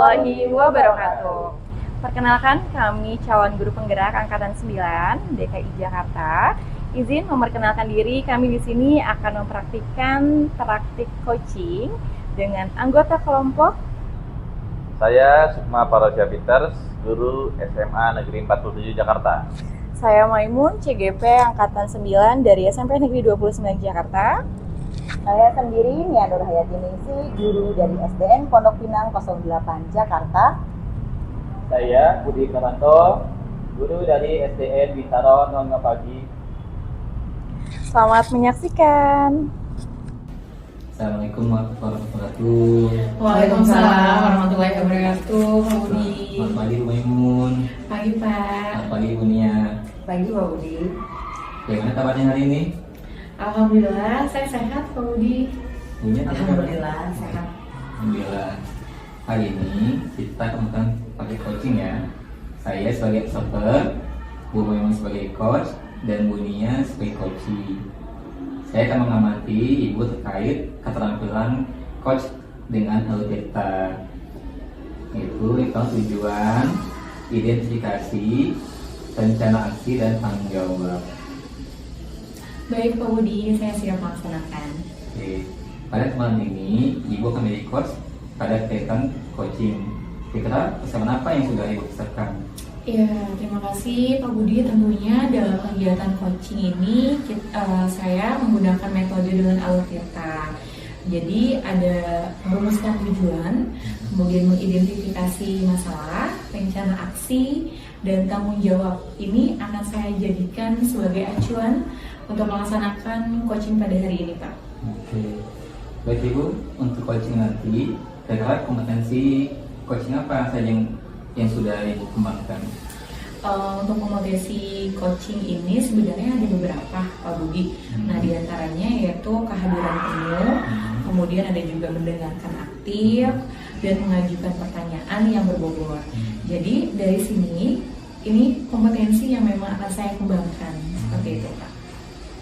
warahmatullahi wabarakatuh. Perkenalkan, kami calon guru penggerak Angkatan 9 DKI Jakarta. Izin memperkenalkan diri, kami di sini akan mempraktikkan praktik coaching dengan anggota kelompok. Saya Sukma Parosya Peters, guru SMA Negeri 47 Jakarta. Saya Maimun, CGP Angkatan 9 dari SMP Negeri 29 Jakarta. Saya sendiri Nia Nur Hayati Ningsi, guru dari SDN Pondok Pinang 08 Jakarta. Saya Budi Karanto, guru dari SDN Bintaro 05 Pagi. Selamat menyaksikan. Assalamualaikum warahmatullahi wabarakatuh. Waalaikumsalam warahmatullahi wabarakatuh. Pak Budi. Selamat pagi Bu Maimun. Pagi Pak. Selamat pagi Bu Nia. Pagi Pak Budi. Bagaimana kabarnya hari ini? Alhamdulillah saya sehat Pak Budi. Bu Nia, Alhamdulillah sehat. Alhamdulillah. Hari ini kita akan pakai coaching ya. Saya sebagai peserta, Bu Maimun sebagai coach, dan Bu Nia sebagai coachee. Saya akan mengamati Ibu terkait keterampilan coach dengan Alberta. Itu tujuan, identifikasi, rencana aksi, dan tanggung jawab. Baik Pak Budi, saya siap melaksanakan. Oke. Pada kesempatan ini, Ibu akan menjadi coach pada kegiatan coaching. Kira-kira persiapan apa yang sudah Ibu persiapkan? Ya, terima kasih Pak Budi. Tentunya dalam kegiatan coaching ini saya menggunakan metode dengan Alberta. Jadi ada merumuskan tujuan, kemudian mengidentifikasi masalah, rencana aksi, dan tanggung jawab. Ini akan saya jadikan sebagai acuan untuk melaksanakan coaching pada hari ini, Pak. Oke. Baik Ibu, untuk coaching nanti, kira-kira kompetensi coaching apa saja yang sudah Ibu kembangkan? Untuk kompetensi coaching ini sebenarnya ada beberapa, Pak Budi. Nah, diantaranya yaitu kehadiran penuh, kemudian ada juga mendengarkan aktif, dan mengajukan pertanyaan yang berbobot. Jadi dari sini, ini kompetensi yang memang akan saya kembangkan, seperti itu, Pak.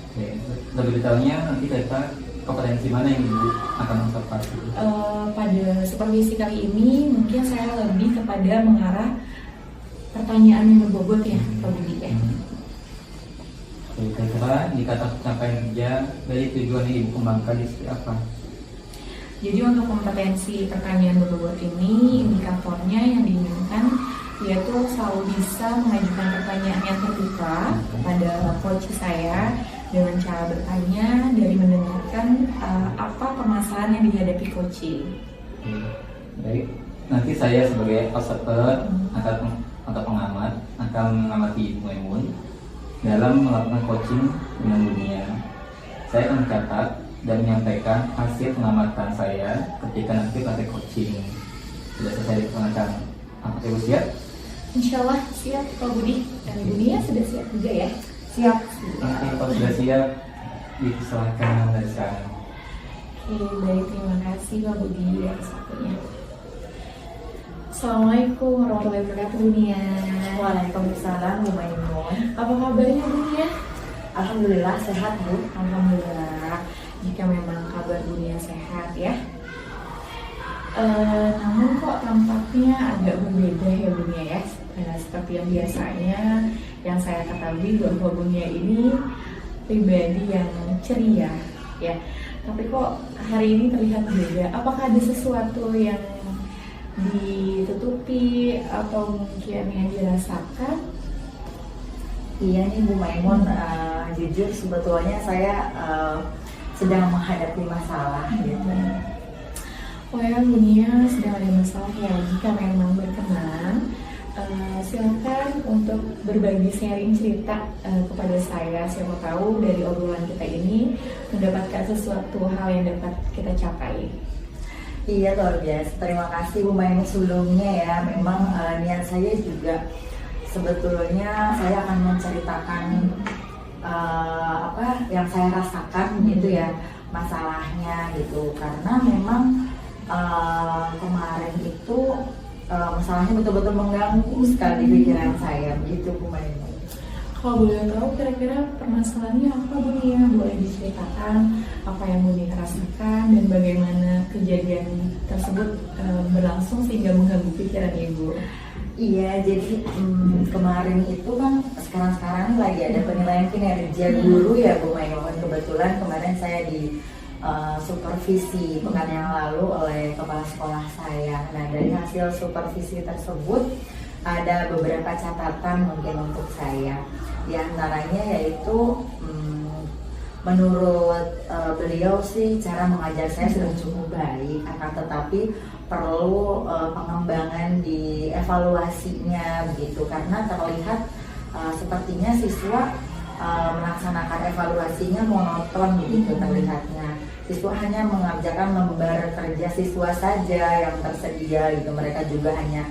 Oke. Lebih detailnya nanti kita kompetensi mana yang Ibu akan observasi? Pada supervisi kali ini mungkin saya lebih kepada mengarah pertanyaan yang berbobot ya, Pak Budi ya. Oke, kira-kira indikator pencapaian kerja dari tujuan yang Ibu kembangkan di seperti apa? Jadi untuk kompetensi pertanyaan berbobot ini, indikatornya yang diinginkan yaitu selalu bisa mengajukan pertanyaan yang terbuka kepada coach saya dengan cara bertanya dari mendengarkan apa permasalahan yang dihadapi coaching. Baik, nanti saya sebagai peserta atau pengamat akan mengamati Ibu Maimun dalam melakukan coaching dengan dunia. Saya akan mencatat dan menyampaikan hasil pengamatan saya ketika nanti praktek coaching. Sudah selesai dilaksanakan. Apakah Ibu siap? Insya Allah siap Pak Budi. Dan dunia sudah siap juga ya? Siap. Oke, kalau sudah siap, dipersilakan dari sekarang. Oke, baik, terima kasih Pak Budi atas waktunya. Assalamualaikum warahmatullahi wabarakatuh dunia. Waalaikumsalam Bu Maimun. Apa kabarnya dunia? Alhamdulillah sehat Bu. Alhamdulillah, jika memang kabar dunia sehat ya. Namun kok tampaknya agak berbeda ya dunia ya. Seperti yang biasanya yang saya ketahui bahwa dunia ini pribadi yang ceria ya. Tapi kok hari ini terlihat berbeda. Apakah ada sesuatu yang ditutupi atau mungkin yang dirasakan? Iya nih Bu Maimun, jujur sebetulnya saya sedang menghadapi masalah gitu. Oh ya, dunia sedang ada masalah ya. Jika memang berkenan, silakan untuk berbagi sharing cerita kepada saya. Siapa tahu dari obrolan kita ini mendapatkan sesuatu hal yang dapat kita capai. Iya luar biasa. Terima kasih Bu Maimun sebelumnya ya. Memang niat saya juga sebetulnya saya akan menceritakan apa yang saya rasakan gitu ya, masalahnya gitu. Karena memang kemarin itu masalahnya betul-betul mengganggu sekali pikiran saya begitu Bu Maimun. Kalau boleh tahu kira-kira permasalahannya apa Bu Nia? Boleh diceritakan apa yang Bu Nia rasakan dan bagaimana kejadian tersebut berlangsung sehingga mengganggu pikiran Ibu? Iya, jadi kemarin itu kan sekarang lagi ada penilaian kinerja guru ya Bu Maimun. Kebetulan kemarin saya di supervisi pekan yang lalu oleh kepala sekolah saya. Nah, dari hasil supervisi tersebut ada beberapa catatan mungkin untuk saya. Di antaranya yaitu menurut beliau sih cara mengajar saya sudah cukup baik, akan tetapi perlu pengembangan di evaluasinya begitu, karena terlihat sepertinya siswa melaksanakan evaluasinya monoton begitu terlihatnya. Siswa hanya mengerjakan lembar kerja siswa saja yang tersedia gitu, mereka juga hanya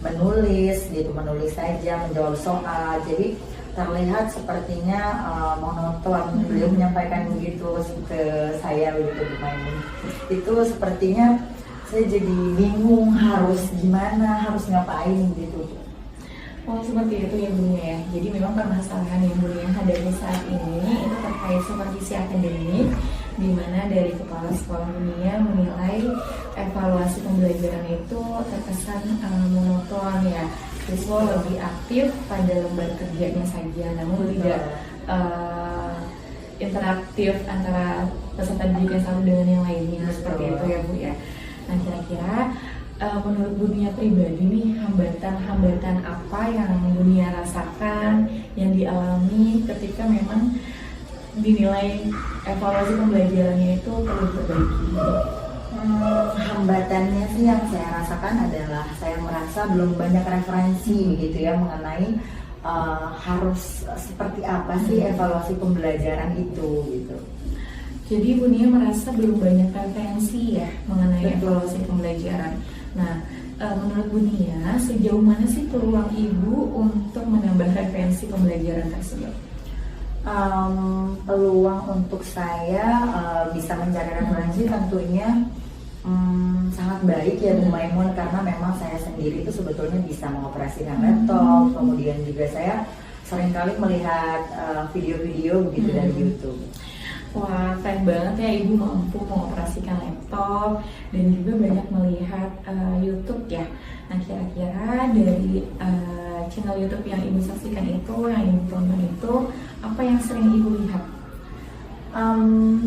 menulis saja, menjawab soal. Jadi terlihat sepertinya monoton. Beliau menyampaikan begitu ke saya begitu Bu Maimun. Itu sepertinya saya jadi bingung harus gimana, harus ngapain gitu. Oh seperti itu ya Bu Nia ya. Jadi memang permasalahan yang Bu Nia hadapi saat ini itu terkait supervisi akademik, di mana dari kepala sekolah Bu Nia menilai evaluasi pembelajaran itu terkesan monoton ya. Siswa lebih aktif pada lembar kerjanya saja, namun tidak interaktif antara peserta didik yang satu dengan yang lainnya. Seperti itu ya Bu ya. Nah kira-kira menurut Bu Nia pribadi nih, hambatan-hambatan apa yang Bu Nia rasakan, yang dialami ketika memang dinilai evaluasi pembelajarannya itu perlu diperbaiki? Hambatannya sih yang saya rasakan adalah saya merasa belum banyak referensi gitu ya mengenai harus seperti apa sih evaluasi pembelajaran itu gitu. Jadi Bu Nia merasa belum banyak referensi ya mengenai evaluasi pembelajaran. Nah, menurut Bu Nia sejauh mana sih peluang Ibu untuk menambah referensi pembelajaran tersebut? Peluang untuk saya bisa mencari referensi tentunya sangat baik ya Bu Maimun, karena memang saya sendiri itu sebetulnya bisa mengoperasikan laptop, kemudian juga saya seringkali melihat video-video begitu dari YouTube. Wah, keren banget ya Ibu mampu mengoperasikan laptop dan juga banyak melihat YouTube ya. Nah kira-kira dari channel YouTube yang Ibu saksikan itu, yang Ibu tonton itu, apa yang sering Ibu lihat?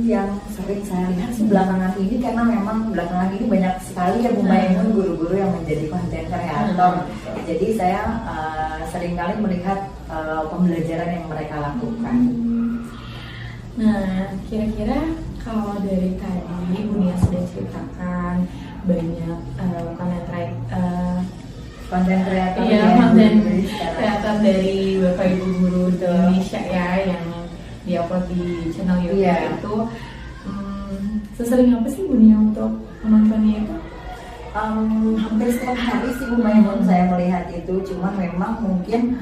Yang sering saya lihat sih belakangan ini, karena memang belakangan ini banyak sekali ya Bu Maimun guru-guru yang menjadi konten kreator. Jadi saya seringkali melihat pembelajaran yang mereka lakukan. Nah, kira-kira kalau dari tadi Bu Nia sudah ceritakan banyak konten kreator konten kreator dari Bapak Ibu guru di Indonesia ya yang diupload di channel YouTube itu. Sesering apa sih Bu Nia untuk menontonnya itu? Hampir setiap hari sih Bu Maimun saya melihat itu, cuman memang mungkin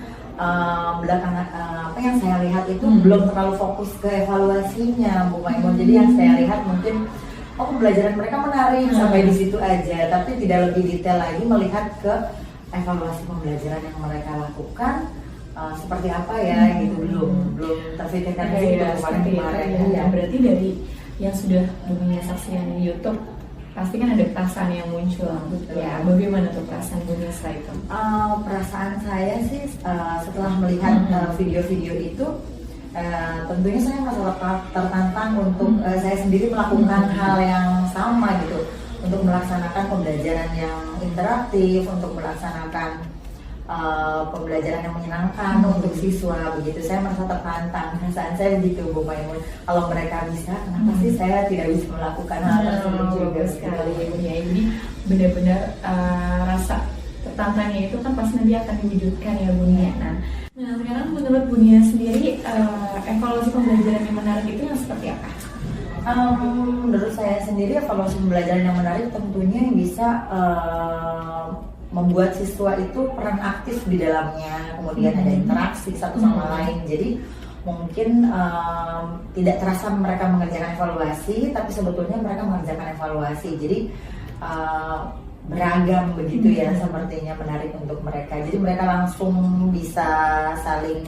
belakangan apa yang saya lihat itu belum terlalu fokus ke evaluasinya Bu Maimun. Jadi yang saya lihat mungkin pembelajaran mereka menarik sampai di situ aja, tapi tidak lebih detail lagi melihat ke evaluasi pembelajaran yang mereka lakukan seperti apa ya gitu, belum terfikirkan kemarin. Ya, berarti dari yang sudah Bu Nia saksikan di YouTube pasti kan ada perasaan yang muncul. Betul. Ya, bagaimana tuh perasaan Bu Nia setelah itu? Perasaan saya sih setelah melihat video-video itu, tentunya saya merasa tertantang untuk saya sendiri melakukan hal yang sama gitu, untuk melaksanakan pembelajaran yang interaktif, untuk melaksanakan pembelajaran yang menyenangkan untuk siswa begitu. Saya merasa tertantang, perasaan saya begitu Bu Maimun. Kalau mereka bisa, kenapa sih saya tidak bisa melakukan hal tersebut juga sekali Bu Nia. Jadi benar-benar rasa tertantangnya itu kan pasti nanti akan diwujudkan ya Bu Nia. Nah sekarang menurut Bu Nia sendiri evaluasi pembelajaran yang menarik itu yang seperti apa? Menurut saya sendiri evaluasi pembelajaran yang menarik tentunya yang bisa membuat siswa itu peran aktif di dalamnya, kemudian ada interaksi satu sama lain. Jadi mungkin tidak terasa mereka mengerjakan evaluasi, tapi sebetulnya mereka mengerjakan evaluasi. Jadi beragam begitu ya, sepertinya menarik untuk mereka. Jadi mereka langsung bisa saling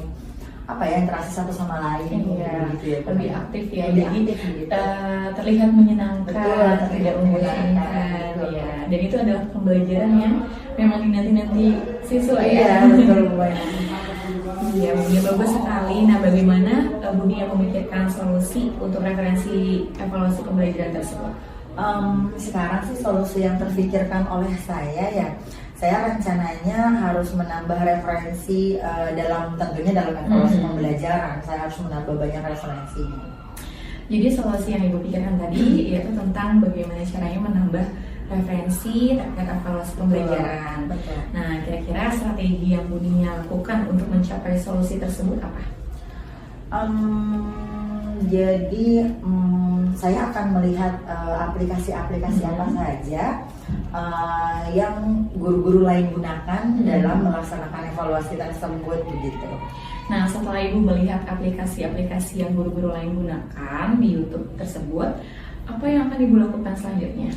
apa ya, interaksi satu sama lain Iya, gitu ya, lebih aktif ya, lebih jadi aktif gitu. terlihat menyenangkan, Betul, tidak terlihat membosankan, menyenangkan, ya. Dan itu adalah pembelajaran yang memang dinanti-nanti siswa Iya, ya. betul Bu. Iya, ya bagus sekali. Nah, bagaimana Budi yang memikirkan solusi untuk referensi evaluasi pembelajaran tersebut? Sekarang sih solusi yang terfikirkan oleh saya ya, saya rencananya harus menambah referensi tentunya dalam evaluasi pembelajaran. Saya harus menambah banyak referensinya. Jadi solusi yang Ibu pikirkan tadi yaitu tentang bagaimana caranya menambah referensi terkait evaluasi pembelajaran. Betul. Nah, kira-kira strategi yang Budi lakukan untuk mencapai solusi tersebut apa? Jadi saya akan melihat aplikasi-aplikasi apa saja yang guru-guru lain gunakan dalam melaksanakan evaluasi tersebut begitu. Nah, setelah Ibu melihat aplikasi-aplikasi yang guru-guru lain gunakan di YouTube tersebut, apa yang akan Ibu lakukan selanjutnya?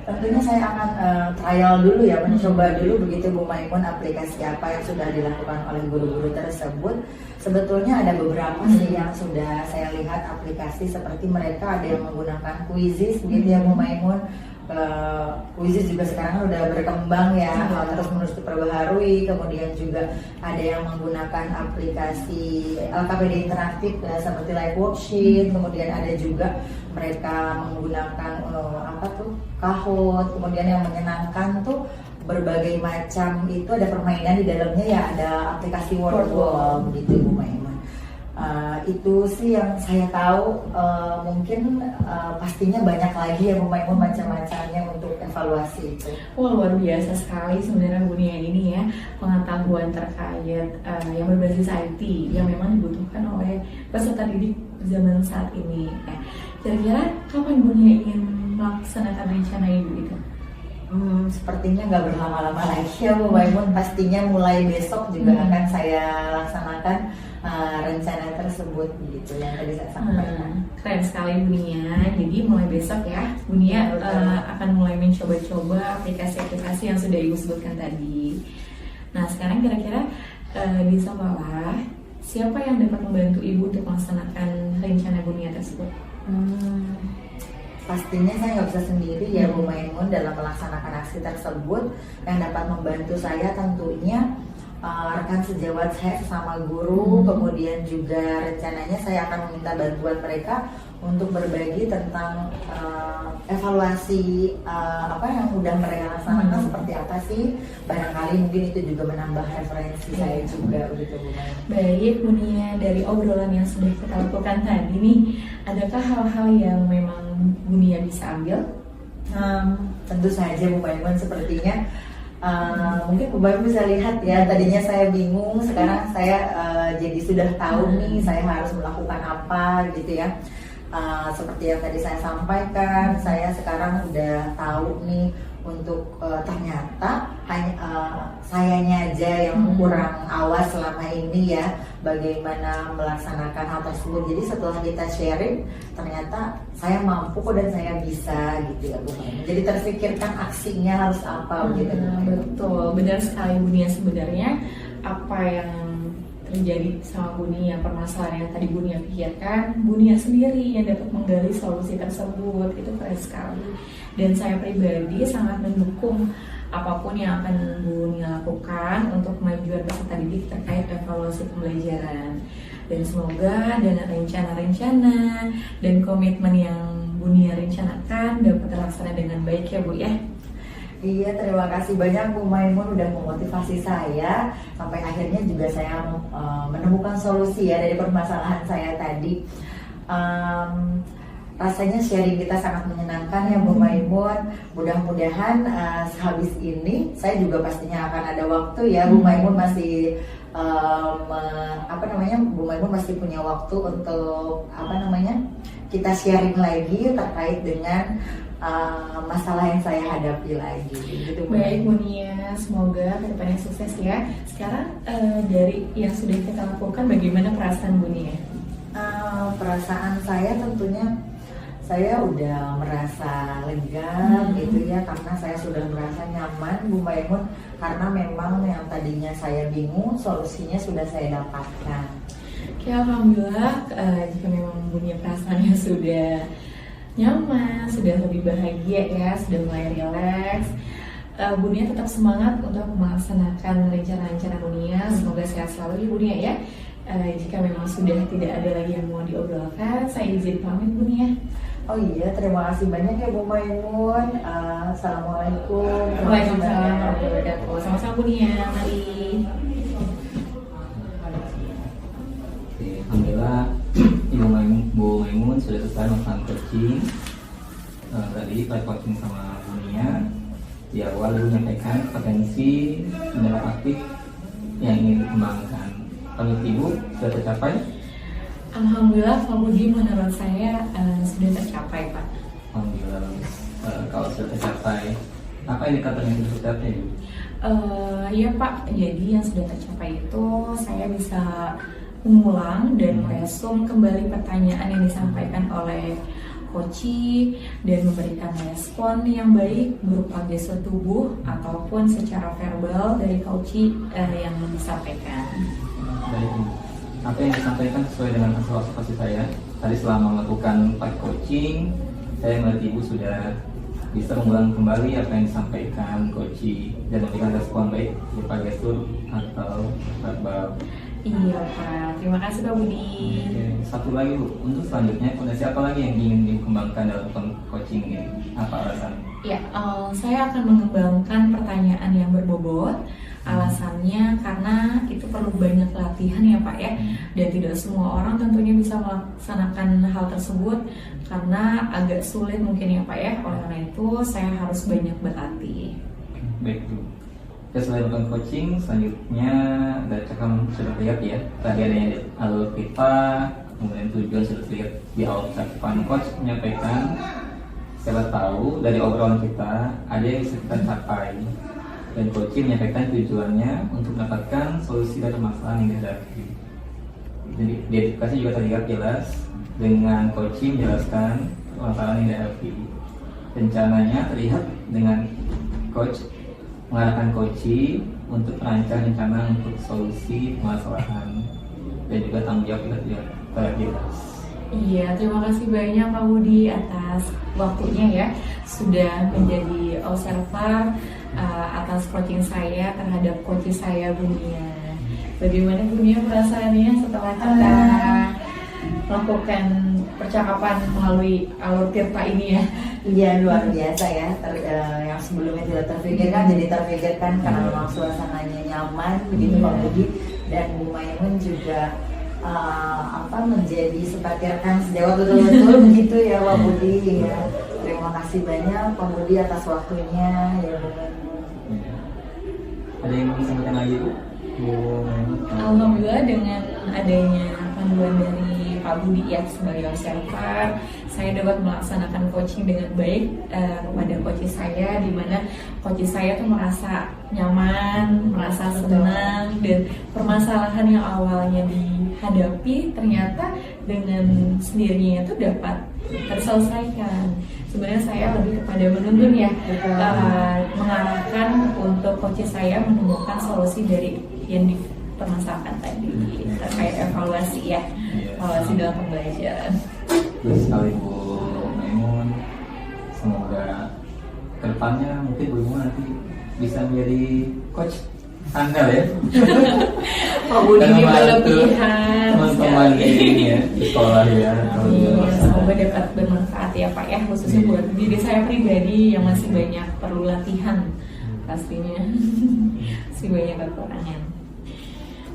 Tentunya saya akan trial dulu ya, mencoba dulu begitu Bu Maimun aplikasi apa yang sudah dilakukan oleh guru-guru tersebut. Sebetulnya ada beberapa sih yang sudah saya lihat aplikasi, seperti mereka ada yang menggunakan Quizizz begitu ya Bu Maimun. Quizizz juga sekarang udah berkembang ya, terus diperbaharui. Kemudian juga ada yang menggunakan aplikasi LKPD interaktif seperti Live Worksheet. Kemudian ada juga mereka menggunakan Kahoot. Kemudian yang menyenangkan tuh berbagai macam, itu ada permainan di dalamnya ya, ada aplikasi Word Wall begitu Bu Maimun. Itu sih yang saya tahu. Mungkin pastinya banyak lagi ya Bu Maimun macam-macamnya untuk evaluasi itu. Wah, luar biasa sekali sebenarnya Bunia ini ya, pengetahuan terkait yang berbasis IT yang memang dibutuhkan oleh peserta didik zaman saat ini. Kira-kira kapan Bunia ingin melaksanakan rencana Ibu itu? Sepertinya nggak berlama-lama lagi ya Bu Maimun. Pastinya mulai besok juga akan saya laksanakan rencana tersebut begitu yang tadi saya sampaikan. Keren sekali Bunia. Jadi mulai besok ya Bunia akan mulai mencoba-coba aplikasi-aplikasi yang sudah Ibu sebutkan tadi. Nah, sekarang kira-kira di sekolah siapa yang dapat membantu Ibu untuk melaksanakan rencana Bunia tersebut? Pastinya saya nggak bisa sendiri ya Bu Maimun dalam melaksanakan aksi tersebut. Yang dapat membantu saya tentunya rekan sejawat saya sesama guru. Kemudian juga rencananya saya akan meminta bantuan mereka untuk berbagi tentang evaluasi apa yang udah mereka laksanakan seperti apa sih. Barangkali mungkin itu juga menambah referensi saya juga begitu Bu Maimun. Baik Bunia, dari obrolan yang sudah kita lakukan tadi nih, adakah hal-hal yang memang Bunia bisa ambil? Tentu saja Bu Maimun, sepertinya mungkin Bu Maimun bisa lihat ya, tadinya saya bingung, sekarang saya jadi sudah tahu nih saya harus melakukan apa gitu ya. Seperti yang tadi saya sampaikan, saya sekarang udah tahu nih untuk ternyata hanya sayanya aja yang kurang awas selama ini ya bagaimana melaksanakan hal tersebut. Jadi setelah kita sharing, ternyata saya mampu kok dan saya bisa gitu ya Bu. Jadi terfikirkan aksinya harus apa gitu. Betul, benar sekali Bunia. Sebenarnya apa yang terjadi sama Bunia, permasalahan yang tadi Bunia pikirkan, Bunia sendiri yang dapat menggali solusi tersebut. Itu keren sekali. Dan saya pribadi sangat mendukung apapun yang akan Bunia lakukan untuk kemajuan peserta didik terkait evaluasi pembelajaran. Dan semoga dengan rencana-rencana dan komitmen yang Bunia rencanakan dapat terlaksana dengan baik ya Bu ya. Iya, terima kasih banyak Bu Maimun udah memotivasi saya sampai akhirnya juga saya menemukan solusi ya dari permasalahan saya tadi. Rasanya sharing kita sangat menyenangkan ya Bu Maimun. Mudah-mudahan sehabis ini saya juga pastinya akan ada waktu ya. Bu Maimun masih Bu Maimun masih punya waktu untuk kita sharing lagi terkait dengan masalah yang saya hadapi lagi gitu. Baik Bunia, semoga kedepannya sukses ya. Sekarang dari yang sudah kita lakukan, bagaimana perasaan Bunia? Perasaan saya tentunya saya udah merasa lega gitu ya, karena saya sudah merasa nyaman Bu Maimun, karena memang yang tadinya saya bingung solusinya sudah saya dapatkan. Oke, alhamdulillah jika memang Bunia perasaannya sudah nyaman, sudah lebih bahagia ya, sudah mulai rileks. Bunia tetap semangat untuk melaksanakan rencana-rencana Bunia. Semoga sehat selalu ya Bunia ya. Jika memang sudah tidak ada lagi yang mau diobrolkan, saya izin pamit Bunia. Oh iya, terima kasih banyak ya Bu Maimun. Assalamualaikum. Waalaikumsalam warahmatullahi wabarakatuh. Sama-sama Bunia, mari. Alhamdulillah Bu Maimun sudah selesai melakukan coaching. Tadi pas coaching sama Bunia, di awal Ibu menyampaikan potensi minat aktif yang ingin dikembangkan. Menurut Ibu sudah tercapai? Alhamdulillah Pak Budi, menurut saya sudah tercapai Pak. Alhamdulillah. Kalau sudah tercapai, apa indikator yang sudah tercapai Ibu? Iya Pak, jadi yang sudah tercapai itu saya bisa mengulang dan meresum kembali pertanyaan yang disampaikan oleh coach dan memberikan respon yang baik berupa gestur tubuh ataupun secara verbal dari coach yang disampaikan. Baik, Ibu. Apa yang disampaikan sesuai dengan observasi saya. Tadi selama melakukan paid coaching, saya melihat Ibu sudah bisa mengulang kembali apa yang disampaikan coach dan memberikan respon baik berupa gestur atau verbal. Iya Pak, terima kasih Pak Budi. Oke, satu lagi Bu, untuk selanjutnya potensi apa lagi yang ingin dikembangkan dalam coaching ini? Apa alasan? Ya, saya akan mengembangkan pertanyaan yang berbobot. Alasannya karena itu perlu banyak latihan ya Pak ya. Dan tidak semua orang tentunya bisa melaksanakan hal tersebut karena agak sulit mungkin ya Pak ya. Oleh karena itu saya harus banyak berlatih. Baik Bu. Ya, selain melakukan coaching, selanjutnya dari cakap sudah lihat ya. Tadi adanya alur kita, kemudian tujuan sudah terlihat di awal cakapan. Coach menyampaikan, siapa tahu dari obrolan kita ada yang bisa kita capai. Dan coach menyampaikan tujuannya untuk mendapatkan solusi dari masalah yang dihadapi. Jadi di edukasi juga terlihat jelas dengan coach menjelaskan masalah yang dihadapi. Rencananya terlihat dengan coach mengarahkan coach untuk merancang rencana untuk solusi permasalahan dan juga tanggung jawab kita tidak jelas. Iya, terima kasih banyak Pak Budi atas waktunya ya, sudah menjadi observer atas coaching saya terhadap coach saya Bunia. Bagaimana Bunia perasaannya setelah kita melakukan percakapan melalui alur tirta ini ya? Iya, luar biasa ya. Yang sebelumnya tidak terpikirkan jadi terpikirkan karena memang suasananya nyaman begitu Pak Budi, dan Bu Maimun juga menjadi sebagai rekan sejawat betul-betul begitu ya Pak Budi ya. Terima kasih banyak Pak Budi atas waktunya ya Bu Maimun. Ada yang mau disampaikan lagi Bu? Alhamdulillah dengan adanya panduan dari Pak Budi ya sebagai observer, saya dapat melaksanakan coaching dengan baik kepada coach saya, di mana coach saya tuh merasa nyaman, merasa senang, dan permasalahan yang awalnya dihadapi ternyata dengan sendirinya itu dapat terselesaikan. Sebenarnya saya lebih kepada menuntun ya, mengarahkan untuk coach saya menemukan solusi dari yang dipermasalahkan tadi terkait evaluasi ya, evaluasi dalam pembelajaran. Terus sekali Bu Maimun, semoga kedepannya mungkin Bu Maimun nanti bisa menjadi coach handal ya. Pak Budi ini berlebihan teman-teman ini ya di sekolah ya. Semoga dapat bermanfaat ya Pak ya, khususnya buat diri saya pribadi yang masih banyak perlu latihan pastinya. Masih banyak kekurangan.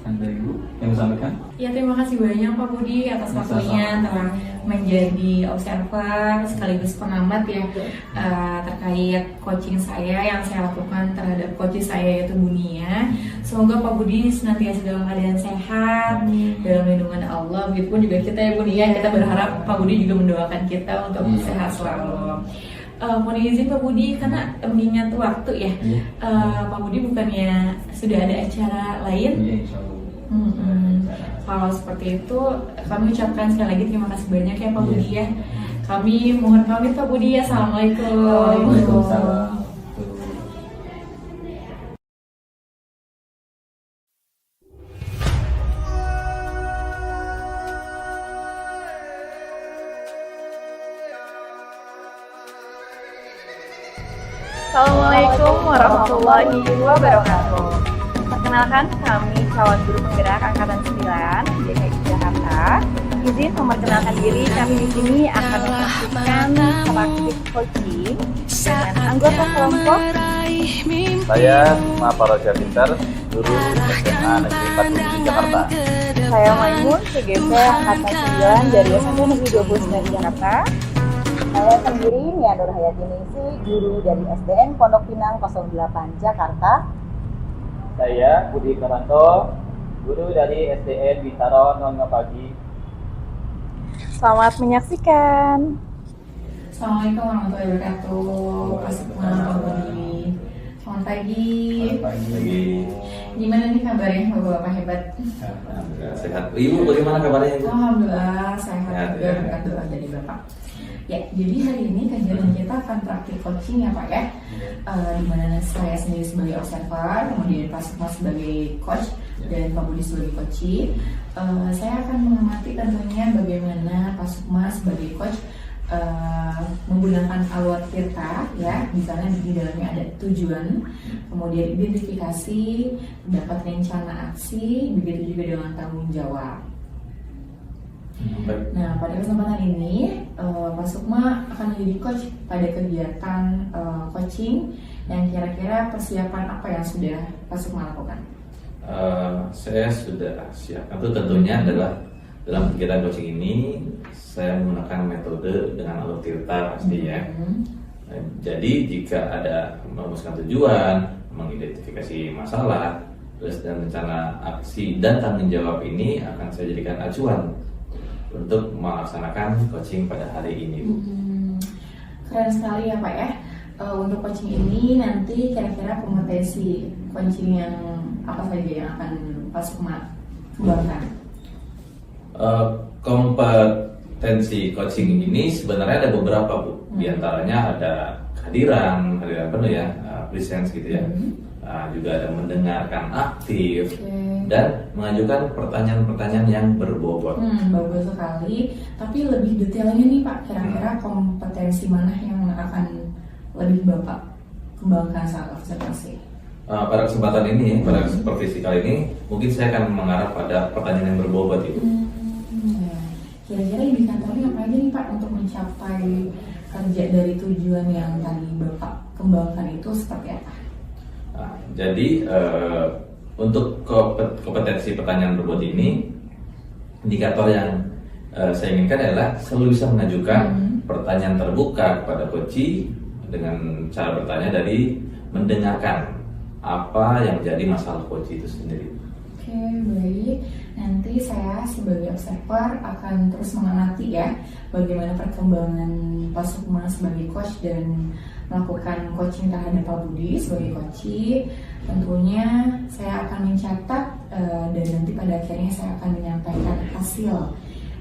Anda Ibu yang disampaikan? Ya, terima kasih banyak Pak Budi atas waktunya telah menjadi observer sekaligus pengamat ya terkait coaching saya yang saya lakukan terhadap coach saya yaitu Bunia. Semoga Pak Budi senantiasa dalam keadaan sehat, dalam lindungan Allah. Begitupun juga kita ya Bunia, kita berharap Pak Budi juga mendoakan kita untuk sehat selalu. Mohon izin Pak Budi karena mengingat waktu ya, Pak Budi bukannya sudah ada acara lain? Iya, insya Allah. Kalau seperti itu, kami ucapkan sekali lagi terima kasih banyak ya Pak Budi ya. Kami mohon pamit Pak Budi ya. Assalamualaikum. Waalaikumsalam. Assalamualaikum warahmatullahi wabarakatuh. Perkenalkan, kami calon guru penggerak angkatan 9 DKI Jakarta. Izin memperkenalkan diri, kami di sini akan melakukan praktik coaching dengan anggota kelompok. Saya Sukma Parosya Pinter, guru SMA Negeri 47 Jakarta. Saya Maimun, CGP angkatan 9 dari SMP Negeri 29 Jakarta. Saya sendiri Nia Nur Hayati Ningsi, guru dari SDN Pondok Pinang 08 Jakarta. Saya Budi Karanto, guru dari SDN Bintaro Nonga Pagi. Selamat menyaksikan. Assalamualaikum warahmatullahi wabarakatuh. Pak Sukma, Pak Budi. Selamat pagi. Pagi. Gimana nih kabarnya Bapak-bapak hebat? Sehat. Ibu bagaimana kabarnya Ibu? Alhamdulillah sehat Sehat, juga ya. berkat doa dari Bapak. Ya, jadi hari ini kajian kita akan praktik coaching ya Pak ya. Di mana saya sendiri sebagai observer, kemudian Pak Sukma sebagai coach dan Pak Budi sebagai coachee. Saya akan mengamati tentunya bagaimana Pak Sukma sebagai coach menggunakan alur tirta ya, misalnya di dalamnya ada tujuan, kemudian identifikasi, dapat rencana aksi, begitu juga dengan tanggung jawab. Nah, pada kesempatan ini Pak Sukma akan menjadi coach pada kegiatan coaching yang kira-kira persiapan apa yang sudah Pak Sukma lakukan? Saya sudah siapkan, itu tentunya adalah dalam kegiatan coaching ini saya menggunakan metode dengan alur tirta pasti ya. Jadi jika ada merumuskan tujuan, mengidentifikasi masalah, terus dan rencana aksi dan tanggung jawab ini akan saya jadikan acuan untuk melaksanakan coaching pada hari ini, Bu. Keren sekali ya Pak ya. Untuk coaching ini nanti kira-kira kompetensi coaching yang apa saja yang akan Pak Sukma kembangkan? Kompetensi coaching ini sebenarnya ada beberapa, Bu. Di antaranya ada kehadiran penuh ya, presence gitu ya. Juga ada mendengarkan aktif dan mengajukan pertanyaan-pertanyaan yang berbobot. Bagus sekali. Tapi lebih detailnya nih Pak, kira-kira kompetensi mana yang akan lebih Bapak kembangkan saat observasi? Pada kesempatan ini, pada supervisi kali ini, mungkin saya akan mengarah pada pertanyaan yang berbobot itu. Kira-kira indikatornya apa aja nih Pak untuk mencapai kerja dari tujuan yang tadi Bapak kembangkan itu seperti apa? Jadi untuk kompetensi pertanyaan berbobot ini, indikator yang saya inginkan adalah selalu bisa mengajukan pertanyaan terbuka kepada coachee dengan cara bertanya dari mendengarkan apa yang jadi masalah coachee itu sendiri. Oke, baik. Nanti saya sebagai observer akan terus mengamati ya bagaimana perkembangan Pak Sukma sebagai coach dan melakukan coaching terhadap Pak Budi sebagai coachee. Tentunya saya akan mencatat dan nanti pada akhirnya saya akan menyampaikan hasil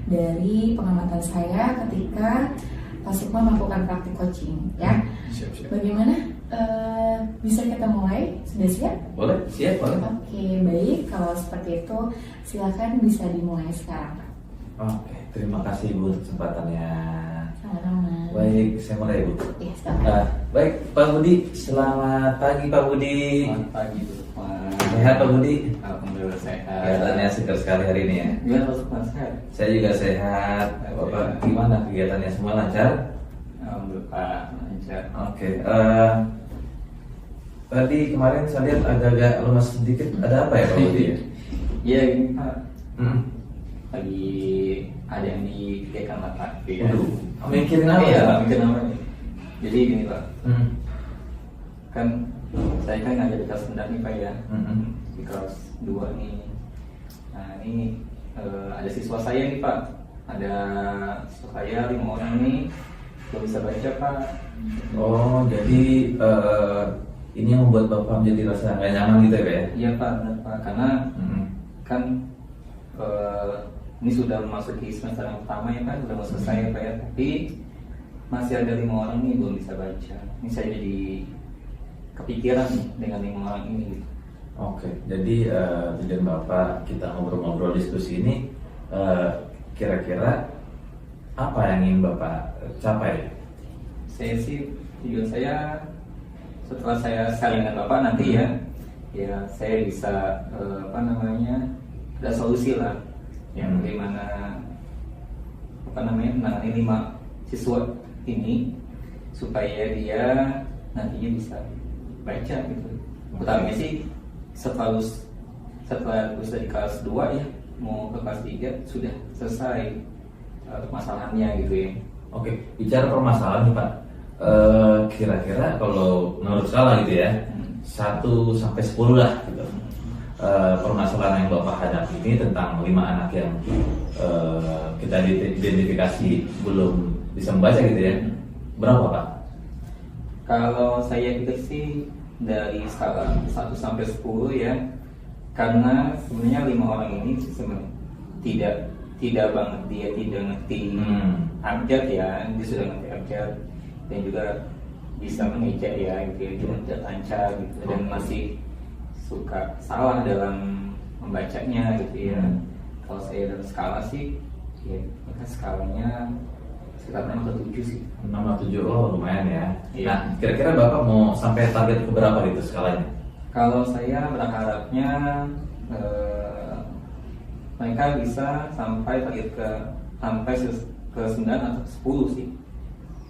dari pengamatan saya ketika Pak Sukma melakukan praktik coaching ya. Siap. Bagaimana? Bisa kita mulai? Sudah siap? Boleh, siap, boleh. Oke, baik. Kalau seperti itu, silakan bisa dimulai sekarang, Pak. Oke, terima kasih Bu kesempatannya. Sama-sama. Baik, saya mulai Bu. Ya, silakan. Baik, Pak Budi. Selamat pagi Pak Budi. Selamat pagi Bu Sukma. Sehat Pak Budi? Alhamdulillah sehat. Kelihatannya segar sekali hari ini ya. Gimana Pak Sukma, sehat? Saya juga sehat. Bapak gimana kegiatannya, semua lancar? Alhamdulillah Pak, lancar. Oke. Tadi kemarin saya lihat agak-agak lemas sedikit. Ada apa ya Pak Budi? Iya ini Pak, lagi ada yang dipikirkan lah Pak. Waduh, mikirin apa Iya, ya? mikirin apa nih? Jadi gini Pak, Hmm. kan saya kan ngajar di kelas rendah nih Pak ya, Hmm. di kelas 2 nih. Nah ini ada siswa saya nih Pak, ada siswa saya 5 orang nih belum bisa baca Pak. Oh, jadi ini yang membuat Bapak menjadi rasa nggak nyaman gitu ya Pak ya? Iya Pak, benar Pak, karena Hmm. kan ini sudah memasuki semester yang pertama ya Pak, sudah mau selesai ya Pak ya, tapi masih ada 5 orang nih belum bisa baca. Ini saya jadi kepikiran nih dengan 5 orang ini gitu. Oke, jadi tujuan Bapak kita ngobrol-ngobrol diskusi ini kira-kira apa yang ingin Bapak capai? Saya sih, tujuan saya setelah saya sharing dengan Bapak nanti ya saya bisa ada solusi lah yang bagaimana menangani 5 siswa ini supaya dia nantinya bisa baca gitu. Utamanya sih setelah lulus dari kelas 2 ya mau ke kelas 3 sudah selesai permasalahannya gitu ya. Oke, bicara permasalahan nih Pak, kira-kira kalau menurut skala gitu ya, 1 sampai 10 lah gitu. Permasalahan yang Bapak hadapi ini tentang 5 anak yang kita identifikasi belum bisa membaca gitu ya, berapa Pak? Kalau saya pikir sih dari skala 1 sampai 10 ya, karena sebenarnya 5 orang ini sebenarnya tidak banget dia tidak ngerti abjad ya, dia sudah ngerti abjad dan juga bisa mengeja ya gitu ya, tidak lancar gitu dan masih suka salah dalam membacanya gitu ya. Kalau saya dalam skala sih ya mereka skalanya sekitar 6 atau 7 sih. 6 atau 7, oh lumayan ya. Iya. Nah, kira-kira Bapak mau sampai target ke berapa gitu skalanya? Kalau saya berharapnya mereka bisa sampai target ke 9 atau 10 sih.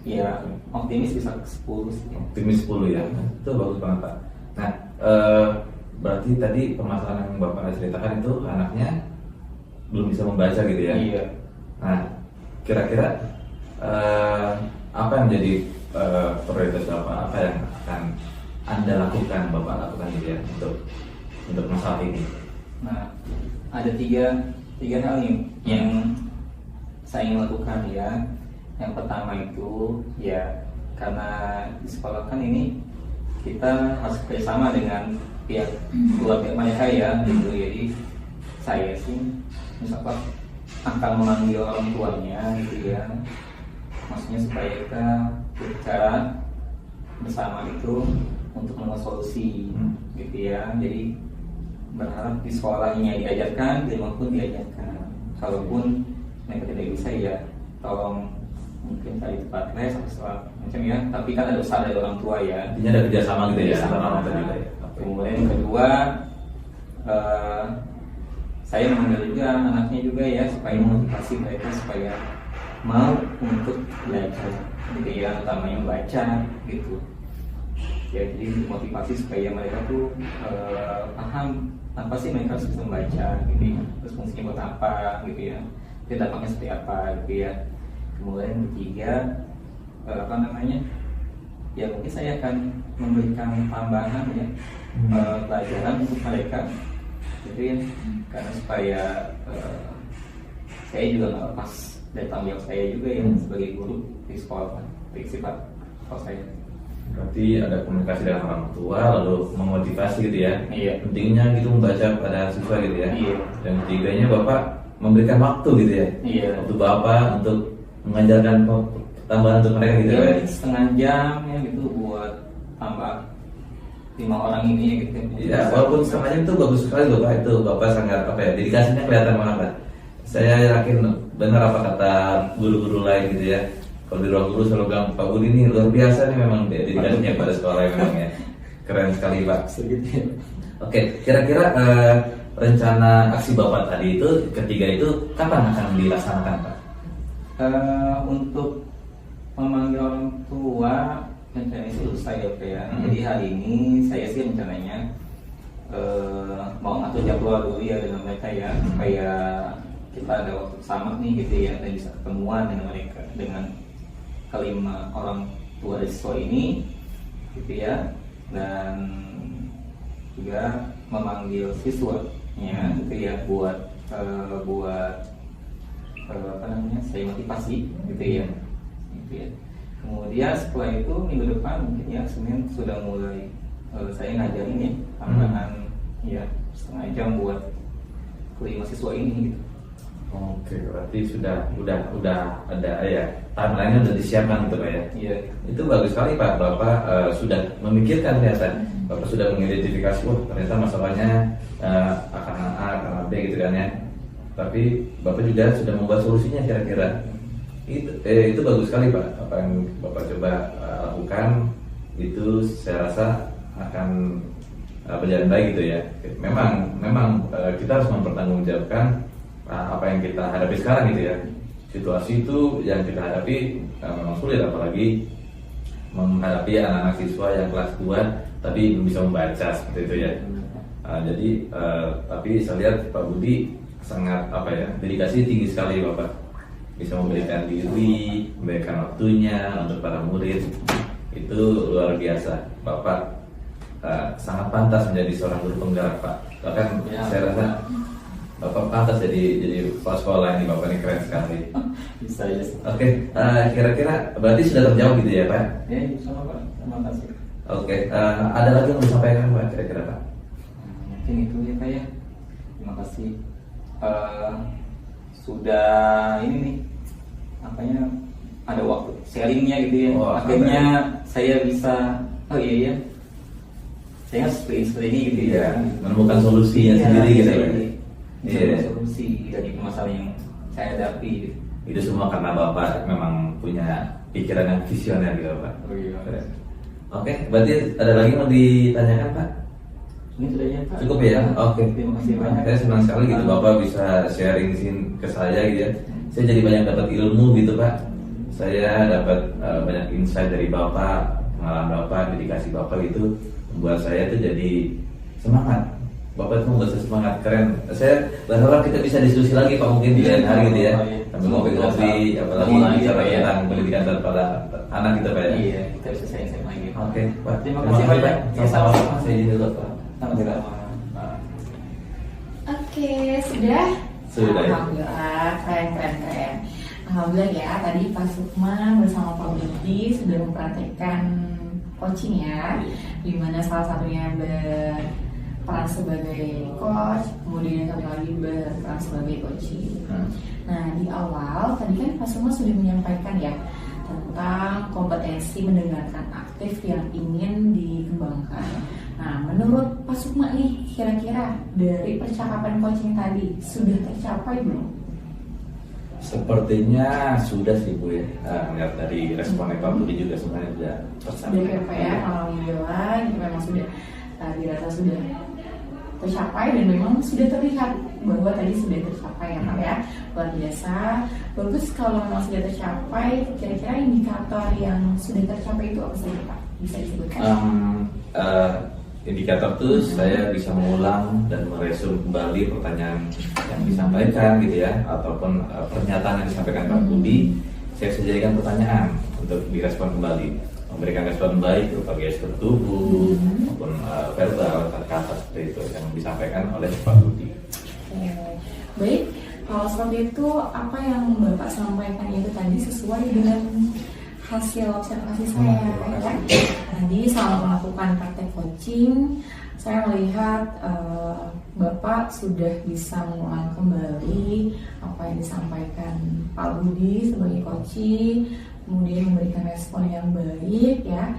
Ya, optimis bisa ke 10 sih. Optimis 10 ya, itu bagus banget Pak. Nah, berarti tadi permasalahan yang Bapak ceritakan itu anaknya belum bisa membaca gitu ya? Iya. Nah, kira-kira apa yang menjadi prioritas Bapak? Apa yang akan Anda lakukan, Bapak lakukan gitu ya untuk masalah ini? Nah, ada tiga hal yang saya ingin lakukan ya. Yang pertama itu ya karena di sekolah kan ini kita harus bersama dengan pihak keluarga mereka ya gitu. Jadi saya sih misalkan akan memanggil orang tuanya gitu ya, maksudnya supaya kita berbicara bersama itu untuk menemukan solusi gitu ya. Jadi berharap di sekolah ini diajarkan, di rumah pun diajarkan. Kalaupun mereka tidak bisa ya tolong mungkin cari tempat les atau segala macam ya. Tapi kan ada usaha dari orang tua ya. Artinya ada kerjasama gitu ya antara orang tua juga ya. Kemudian yang kedua, saya memanggil juga anaknya juga ya supaya memotivasi mereka supaya mau untuk belajar gitu ya, utamanya membaca gitu. Ya, jadi motivasi supaya mereka tuh paham apa sih mereka harus bisa membaca gitu ya, terus fungsinya buat apa gitu ya, dan dampaknya seperti apa gitu ya. Kemudian ketiga ya mungkin saya akan memberikan tambahan ya pelajaran untuk mereka gitu ya, karena supaya saya juga nggak lepas dari tanggung jawab saya juga ya sebagai guru di sekolah, sifat sekolah saya. Berarti ada komunikasi dengan orang tua lalu memotivasi gitu ya. Iya. Pentingnya gitu membaca pada siswa gitu ya. Iya. Dan ketiganya Bapak memberikan waktu gitu ya. Iya. Waktu Bapak untuk mengajarkan tambahan untuk mereka gitu ya. Setengah jam ya gitu buat tambah 5 orang ini ya gitu. Ya, walaupun setengah jam itu bagus sekali Bapak, itu Bapak sangat dedikasinya kelihatan banget lah. Saya yakin benar apa kata guru-guru lain gitu ya. Kalau di ruang guru selalu bilang Pak Budi ini luar biasa nih memang dedikasinya pada sekolah yang memang ya. Keren sekali Pak. Oke, kira-kira rencana aksi Bapak tadi itu ketiga itu kapan akan dilaksanakan Pak? Untuk memanggil orang tua rencananya sih selesai ya. Jadi hari ini saya sih rencananya mau ngatur jadwal dulu ya dengan mereka ya, supaya kita ada waktu sama nih gitu ya, dan bisa ketemuan dengan mereka, dengan kelima orang tua dari siswa ini gitu ya, dan juga memanggil siswanya gitu ya buat saya motivasi gitu ya. Kemudian setelah itu minggu depan mungkin ya Senin sudah mulai saya ngajarin ya tambahan ya setengah jam buat kelima siswa ini gitu. Oke, berarti udah ada ya timeline-nya udah disiapkan gitu Pak ya. Iya. Itu bagus sekali Pak, Bapak sudah memikirkan ternyata. Bapak sudah mengidentifikasi, wah ternyata masalahnya akan A, akan B gitu kan ya. Tapi Bapak juga sudah membuat solusinya kira-kira. Itu bagus sekali Pak, apa yang Bapak coba lakukan itu saya rasa akan berjalan baik gitu ya. Memang kita harus mempertanggungjawabkan apa yang kita hadapi sekarang gitu ya. Situasi itu yang kita hadapi memang sulit, apalagi menghadapi anak-anak siswa yang kelas 2 tapi belum bisa membaca seperti itu ya. Jadi tapi saya lihat Pak Budi sangat dedikasi tinggi sekali Bapak, bisa memberikan diri, memberikan waktunya untuk para murid, itu luar biasa. Bapak sangat pantas menjadi seorang guru penggerak Pak. Bahkan saya rasa Bapak pantas jadi kepala sekolah ini. Bapak ini keren sekali. Bisa ya. Oke, kira-kira berarti sudah terjawab gitu ya Pak? Ya, sama Pak. Terima kasih. Oke, ada lagi yang mau disampaikan Pak kira-kira Pak? Mungkin itu ya Pak ya. Terima kasih. Sudah ini nih, ada waktu sharingnya gitu ya. Akhirnya saya bisa, saya seperti ini gitu ya. Menemukan solusinya sendiri gitu ya. Solusi dari masalah yang saya hadapi. Itu semua karena Bapak memang punya pikiran yang visioner gitu Pak. Oke, berarti ada lagi mau ditanyakan Pak? Ini sudah ya Pak. Cukup ya? Oke. Terima kasih banyak. Saya senang sekali gitu Bapak bisa sharing ke saya gitu ya. Saya jadi banyak dapat ilmu gitu Pak. Saya dapat banyak insight dari Bapak, pengalaman Bapak, dedikasi Bapak gitu, membuat saya tuh jadi semangat. Bapak itu membuat saya semangat, keren. Saya berharap kita bisa diskusi lagi Pak mungkin di lain hari gitu ya. Sambil ngopi-ngopi, apalagi bicara tentang pendidikan daripada anak kita Pak ya. Iya, kita bisa sharing lagi. Oke Pak. Terima kasih banyak. Sama-sama. Saya izin dulu Pak. Sama-sama. Oke, sudah? Sudah ya. Alhamdulillah, keren. Alhamdulillah ya, tadi Pak Sukma bersama Pak Budi sudah mempraktekkan coaching ya, di mana salah satunya berperan sebagai coach, kemudian satu lagi berperan sebagai coaching. Nah, di awal tadi kan Pak Sukma sudah menyampaikan ya tentang kompetensi mendengarkan aktif yang ingin dikembangkan. Nah, menurut Pak Sukma nih, kira-kira dari percakapan coaching tadi sudah tercapai belum? Sepertinya sudah sih Bu ya. Melihat dari responnya Pak Budi juga sebenarnya sudah tercapai. Sudah Pak ya, alhamdulillah itu memang sudah dirasa sudah tercapai dan memang sudah terlihat bahwa tadi sudah tercapai ya Pak ya. Luar biasa. Bagus kalau memang sudah tercapai, kira-kira indikator yang sudah tercapai itu apa saja Pak? Bisa disebutkan? Indikator itu saya bisa mengulang dan meresum kembali pertanyaan yang disampaikan gitu ya, ataupun pernyataan yang disampaikan Pak Budi, saya bisa jadikan pertanyaan untuk direspon kembali, memberikan respon baik berupa gestur tubuh maupun verbal, kata-kata seperti itu yang disampaikan oleh Pak Budi. Baik, kalau seperti itu apa yang Bapak sampaikan itu tadi sesuai dengan hasil observasi saya ya. Tadi selama melakukan praktek coaching, saya melihat Bapak sudah bisa mengulang kembali apa yang disampaikan Pak Budi sebagai coaching, kemudian memberikan respon yang baik ya,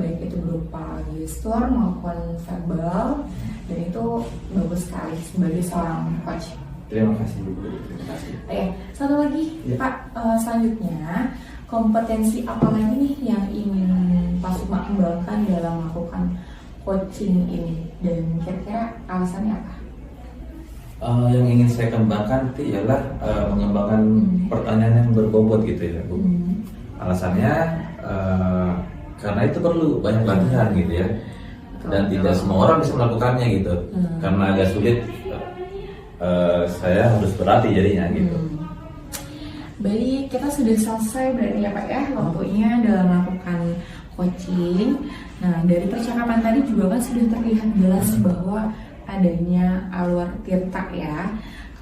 baik itu berupa gestur maupun verbal, dan itu bagus sekali sebagai seorang coach. Terima kasih Bu. Terima kasih. Satu lagi ya. Pak, selanjutnya kompetensi apa lagi nih yang ingin Pak Sukma kembangkan dalam melakukan coaching ini, dan kira-kira alasannya apa? Yang ingin saya kembangkan itu ialah mengembangkan pertanyaan yang berbobot gitu ya Bu. Alasannya karena itu perlu banyak latihan gitu ya, dan tidak semua orang bisa melakukannya gitu. Karena agak sulit, saya harus berlatih jadinya gitu. Baik, kita sudah selesai berarti ya Pak ya waktunya dalam melakukan coaching. Nah, dari percakapan tadi juga kan sudah terlihat jelas bahwa adanya alur tirta ya.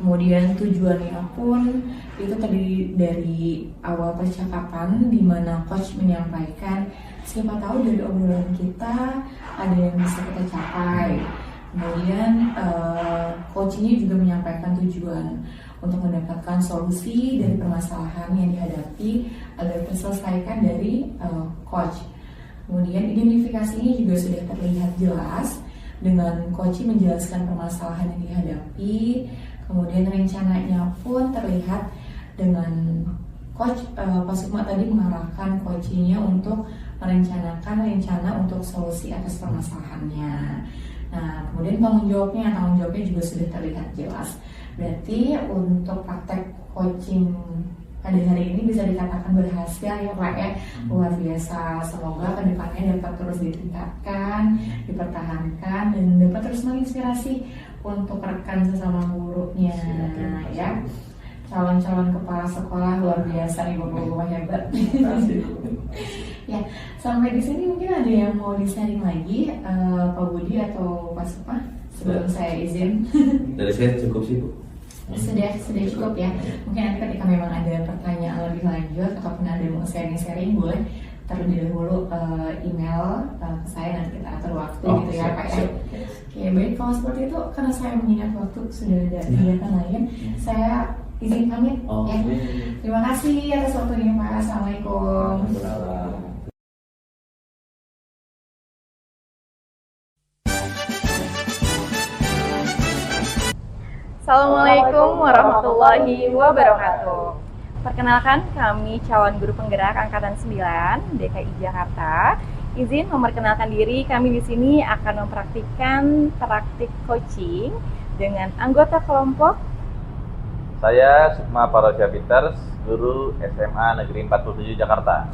Kemudian tujuannya pun itu tadi dari awal percakapan, di mana coach menyampaikan siapa tahu dari obrolan kita ada yang bisa kita capai. Kemudian coachingnya juga menyampaikan tujuan untuk mendapatkan solusi dari permasalahan yang dihadapi agar terselesaikan dari coach. Kemudian identifikasinya juga sudah terlihat jelas dengan coach menjelaskan permasalahan yang dihadapi. Kemudian rencananya pun terlihat dengan coach Pak Sukma tadi mengarahkan coachingnya untuk merencanakan rencana untuk solusi atas permasalahannya. Nah, kemudian tanggung jawabnya juga sudah terlihat jelas. Berarti untuk praktek coaching pada hari ini bisa dikatakan berhasil ya Pak ya, luar biasa. Semoga kedepannya dapat terus ditingkatkan, dipertahankan, dan dapat terus menginspirasi untuk rekan sesama gurunya ya. Calon-calon kepala sekolah luar biasa nih, bapak-bapak hebat. Ya, sampai di sini mungkin ada yang mau di-sharing lagi, Pak Budi atau Pak Supa sebelum saya izin. Dari saya cukup sih Bu. Sudah cukup ya. Mungkin nanti ketika memang ada pertanyaan lebih lanjut ataupun ada yang mau sharing boleh terlebih dahulu email ke saya, nanti kita atur waktu gitu ya Pak ya. Oke, baik, kalau seperti itu karena saya mengingat waktu sudah ada kegiatan lain, saya izin pamit ya. Terima kasih atas waktunya Pak. Assalamualaikum. Assalamualaikum warahmatullahi wabarakatuh. Perkenalkan, kami calon guru penggerak angkatan 9 DKI Jakarta. Izin memperkenalkan diri, kami di sini akan mempraktikkan praktik coaching dengan anggota kelompok. Saya Sukma Parosya Peters, guru SMA Negeri 47 Jakarta.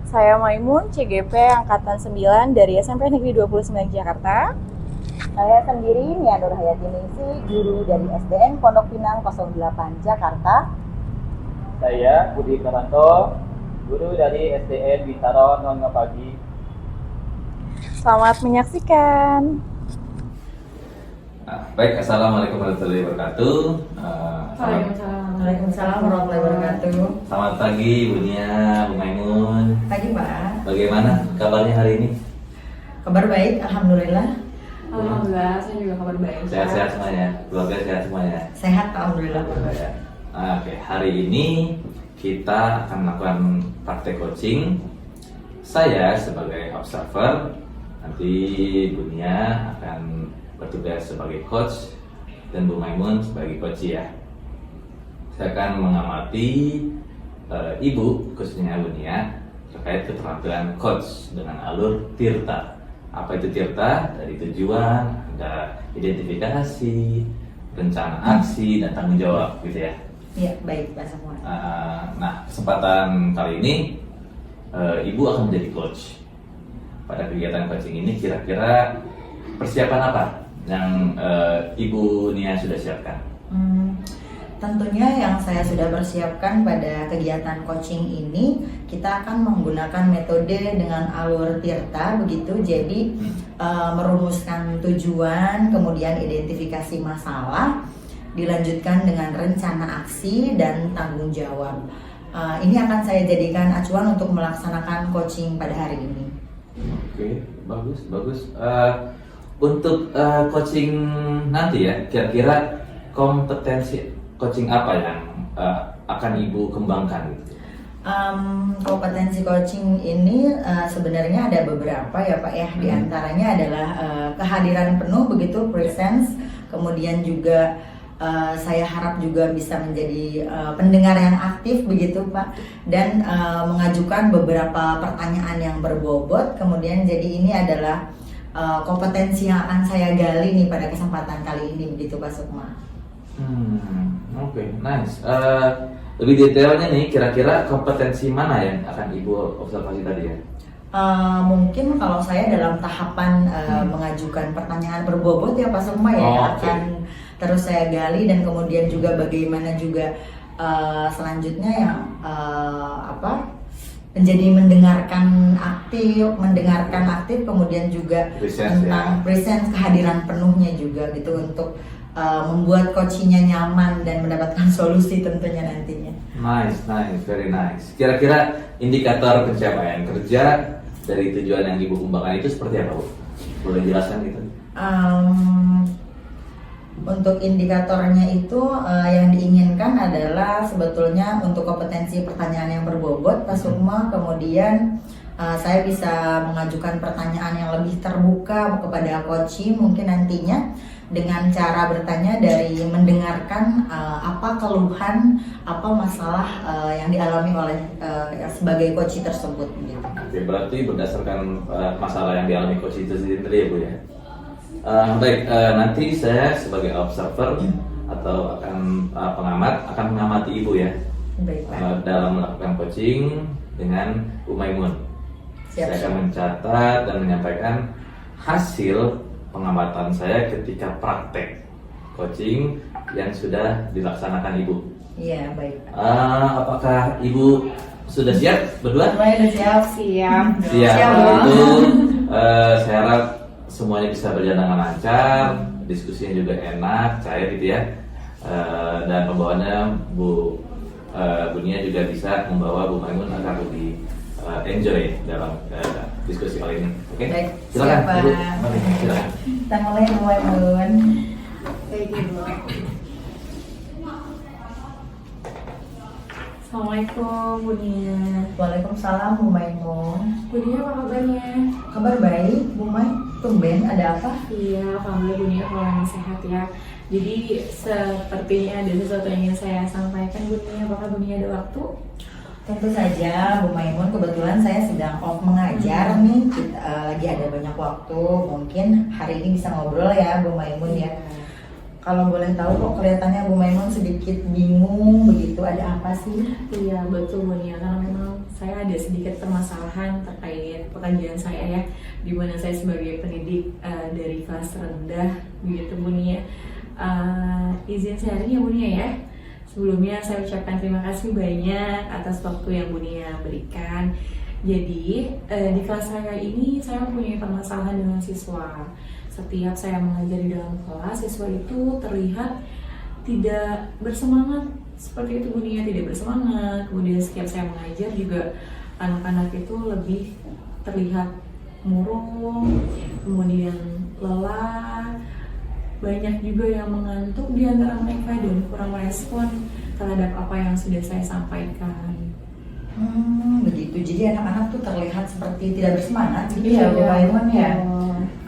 Saya Maimun, CGP angkatan 9 dari SMP Negeri 29 Jakarta. Saya sendiri Nia Nur Hayati Ningsi, guru dari SDN Pondok Pinang 08 Jakarta. Saya Budi Karanto, guru dari SDN Bintaro Nongapagi. Selamat menyaksikan. Baik, assalamualaikum warahmatullahi wabarakatuh. Waalaikumsalam warahmatullahi wabarakatuh. Selamat pagi Bu Nia, Bu Maimun. Pagi Pak. Bagaimana kabarnya hari ini? Kabar baik, alhamdulillah. Alhamdulillah, saya juga kabar baik. Sehat-sehat semuanya, keluarga sehat semuanya. Sehat alhamdulillah. Oke, hari ini kita akan melakukan praktek coaching. Saya sebagai observer, nanti Bu Nia akan bertugas sebagai coach dan Bu Maimun sebagai coach ya. Saya akan mengamati Ibu, khususnya Bu Nia, terkait keterampilan coach dengan alur tirta. Apa itu tirta? Dari tujuan, ada identifikasi, rencana aksi, dan tanggung jawab gitu ya. Iya, baik Pak semua. Nah, kesempatan kali ini Ibu akan menjadi coach. Pada kegiatan coaching ini kira-kira persiapan apa yang Ibu Nia sudah siapkan? Tentunya yang saya sudah persiapkan pada kegiatan coaching ini, kita akan menggunakan metode dengan alur tirta begitu. Jadi merumuskan tujuan, kemudian identifikasi masalah, dilanjutkan dengan rencana aksi dan tanggung jawab. Ini akan saya jadikan acuan untuk melaksanakan coaching pada hari ini. Oke, bagus. Untuk coaching nanti ya, kira-kira kompetensi coaching apa yang akan Ibu kembangkan gitu? Kompetensi coaching ini sebenarnya ada beberapa ya Pak ya. Di antaranya adalah kehadiran penuh begitu, presence. Kemudian juga saya harap juga bisa menjadi pendengar yang aktif begitu Pak. Dan mengajukan beberapa pertanyaan yang berbobot. Kemudian jadi ini adalah kompetensi yang akan saya gali nih pada kesempatan kali ini begitu Pak Sukma. Oke, nice. Lebih detailnya nih, kira-kira kompetensi mana yang akan Ibu observasi tadi ya? Mungkin kalau saya dalam tahapan mengajukan pertanyaan berbobot ya Pak Sukma ya, akan terus saya gali, dan kemudian juga bagaimana juga selanjutnya yang menjadi mendengarkan aktif, kemudian juga tentang presence, kehadiran penuhnya juga gitu untuk membuat coachingnya nyaman dan mendapatkan solusi tentunya nantinya. Nice, very nice. Kira-kira indikator pencapaian kerja dari tujuan yang Ibu kembangkan itu seperti apa Bu? Boleh jelaskan gitu? Untuk indikatornya itu yang diinginkan adalah sebetulnya untuk kompetensi pertanyaan yang berbobot Pak Sukma, kemudian saya bisa mengajukan pertanyaan yang lebih terbuka kepada coaching mungkin nantinya. dengan cara bertanya dari mendengarkan apa keluhan, apa masalah yang dialami oleh sebagai coach tersebut gitu. Oke, berarti berdasarkan masalah yang dialami coach itu sendiri ya Bu ya. Baik, nanti saya sebagai observer atau pengamat akan mengamati Ibu ya. Baik, Pak. Dalam melakukan coaching dengan Bu Maimun. Siap. Saya akan mencatat dan menyampaikan hasil pengamatan saya ketika praktek coaching yang sudah dilaksanakan Ibu. Iya, baik. Apakah Ibu sudah siap berdua? Mulai siap. Siap. Siap. Siap, Kalau Bu. itu saya harap semuanya bisa berjalan dengan lancar, diskusinya juga enak, cair gitu ya. Dan pembawaannya Bu Nia juga bisa membawa Bu Maimun agar lebih enjoy dalam diskusi kali ini. Oke? Baik, Silakan, siap, Pak. Ibu. Mari, silakan. Kita mulai Bu Maimun. Baik, Ibu. Assalamualaikum Bu Nia. Waalaikumsalam Bu Maimun. Bu Nia apa kabarnya? Kabar baik Bu Mai. Tumben ada apa? Iya, alhamdulillah Bu Nia kalau memang sehat ya. Jadi sepertinya ada sesuatu yang ingin saya sampaikan Bu Nia. Apakah Bu Nia ada waktu? Tentu saja Bu Maimun, kebetulan saya sedang off mengajar nih. Kita lagi ada banyak waktu. Mungkin hari ini bisa ngobrol ya Bu Maimun ya. Kalau boleh tahu kok kelihatannya Bu Maimun sedikit bingung begitu, ada apa sih? Iya betul Bu Nia, karena memang saya ada sedikit permasalahan terkait pekerjaan saya ya, di mana saya sebagai pendidik dari kelas rendah begitu Bu Nia. Izin sharing ya Bu Nia ya. Sebelumnya saya ucapkan terima kasih banyak atas waktu yang Bu Nia berikan. Jadi di kelas saya ini saya mempunyai permasalahan dengan siswa. Setiap saya mengajar di dalam kelas, siswa itu terlihat tidak bersemangat. Seperti itu Bu Nia, tidak bersemangat. Kemudian setiap saya mengajar juga anak-anak itu lebih terlihat murung, kemudian lelah. Banyak juga yang mengantuk di antara mereka dan kurang merespon terhadap apa yang sudah saya sampaikan. Begitu. Jadi anak-anak tuh terlihat seperti tidak bersemangat gitu ya Bu Maimun ya.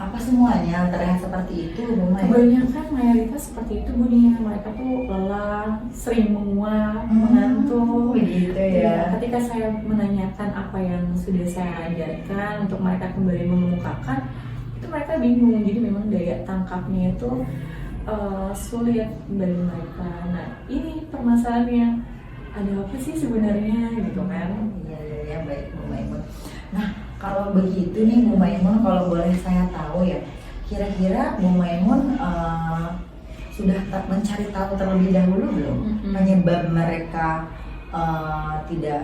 Apa semuanya terlihat seperti itu Bu Maimun? Kebanyakan mayoritas seperti itu Bu Nia. Mereka tuh lelah, sering menguap, mengantuk. Begitu ya. Ketika saya menanyakan apa yang sudah saya ajarkan untuk mereka kembali mengemukakan, itu mereka bingung. Jadi memang daya tangkapnya itu sulit bagi mereka. Nah ini permasalahannya, ada apa sih sebenarnya gitu kan? Iya baik Bu Maimun. Nah kalau begitu nih Bu Maimun, kalau boleh saya tahu ya, kira-kira Bu Maimun sudah mencari tahu terlebih dahulu belum penyebab mereka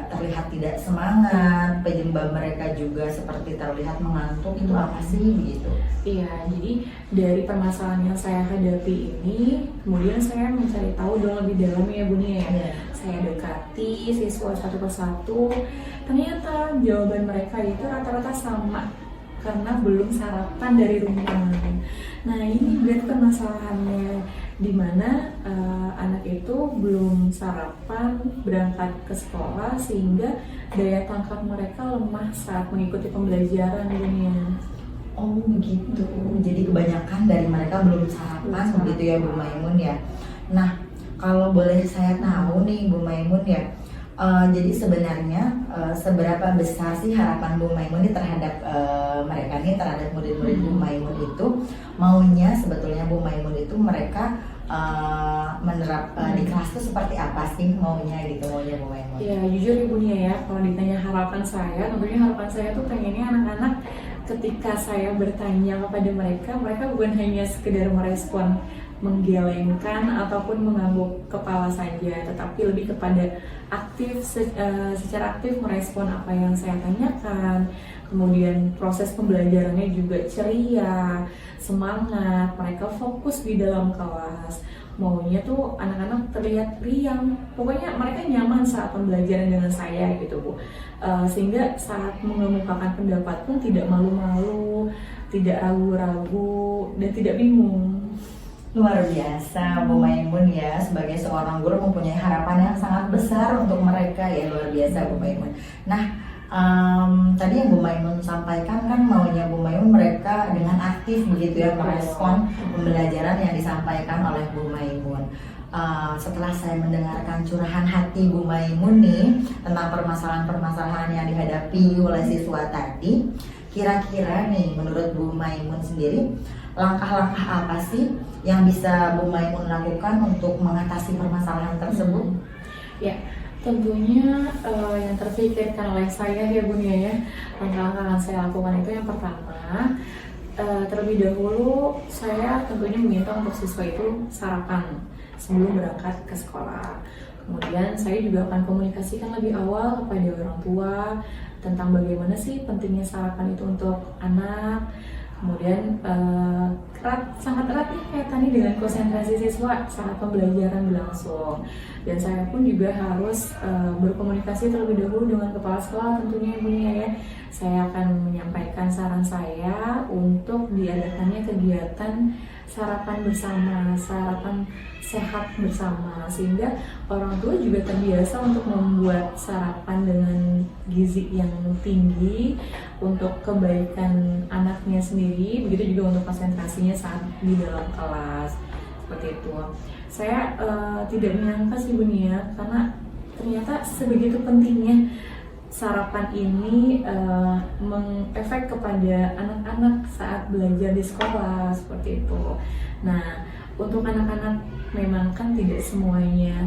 terlihat tidak semangat, penyebab mereka juga seperti terlihat mengantuk, itu apa sih begitu? Iya, jadi dari permasalahan yang saya hadapi ini, kemudian saya mencari tahu lebih dalam ya Bu Nia ya. Iya. Saya dekati siswa satu persatu, ternyata jawaban mereka itu rata-rata sama, karena belum sarapan dari rumah. Nah ini berarti permasalahannya, di mana anak itu belum sarapan berangkat ke sekolah sehingga daya tangkap mereka lemah saat mengikuti pembelajaran dunia. Oh begitu. Jadi kebanyakan dari mereka belum sarapan begitu ya Bu Maimun ya. Nah kalau boleh saya tahu nih Bu Maimun ya, jadi sebenarnya seberapa besar sih harapan Bu Maimun ini terhadap mereka nih, terhadap murid-murid Bu Maimun itu, maunya sebetulnya Bu Maimun itu mereka menerap di kelas itu seperti apa sih maunya Bu Maimun? Ya jujur Ibu Nia ya, kalau ditanya harapan saya, tentunya harapan saya tuh pengennya anak-anak ketika saya bertanya kepada mereka, mereka bukan hanya sekedar merespon menggelengkan ataupun mengangguk kepala saja, tetapi lebih kepada aktif, secara aktif merespon apa yang saya tanyakan. Kemudian proses pembelajarannya juga ceria, semangat, mereka fokus di dalam kelas. Maunya tuh anak-anak terlihat riang, pokoknya mereka nyaman saat pembelajaran dengan saya gitu Bu. Sehingga saat mengemukakan pendapat pun tidak malu-malu, tidak ragu-ragu, dan tidak bingung. Luar biasa Bu Maimun ya, sebagai seorang guru mempunyai harapan yang sangat besar untuk mereka ya, luar biasa Bu Maimun. Nah Tadi yang Bu Maimun sampaikan kan maunya Bu Maimun mereka dengan aktif begitu ya merespon pembelajaran yang disampaikan oleh Bu Maimun. Setelah saya mendengarkan curahan hati Bu Maimun nih tentang permasalahan-permasalahan yang dihadapi oleh siswa tadi, kira-kira nih menurut Bu Maimun sendiri langkah-langkah apa sih yang bisa Bu Maimun lakukan untuk mengatasi permasalahan tersebut? Ya, tentunya yang terpikirkan oleh saya ya Bun ya, langkah-langkah yang saya lakukan itu yang pertama, terlebih dahulu saya tentunya meminta untuk siswa itu sarapan sebelum berangkat ke sekolah. Kemudian saya juga akan komunikasikan lebih awal kepada orang tua tentang bagaimana sih pentingnya sarapan itu untuk anak. Kemudian sangat erat nih kaitannya dengan konsentrasi siswa saat pembelajaran berlangsung. Dan saya pun juga harus berkomunikasi terlebih dahulu dengan kepala sekolah tentunya Ibunya ya. Saya akan menyampaikan saran saya untuk diadakannya kegiatan sarapan bersama, sarapan sehat bersama, sehingga orang tua juga terbiasa untuk membuat sarapan dengan gizi yang tinggi untuk kebaikan anaknya sendiri, begitu juga untuk konsentrasinya saat di dalam kelas, seperti itu. Saya tidak menyangka sih Bunia, karena ternyata sebegitu pentingnya sarapan ini mengefek kepada anak-anak saat belajar di sekolah, seperti itu. Nah, untuk anak-anak memang kan tidak semuanya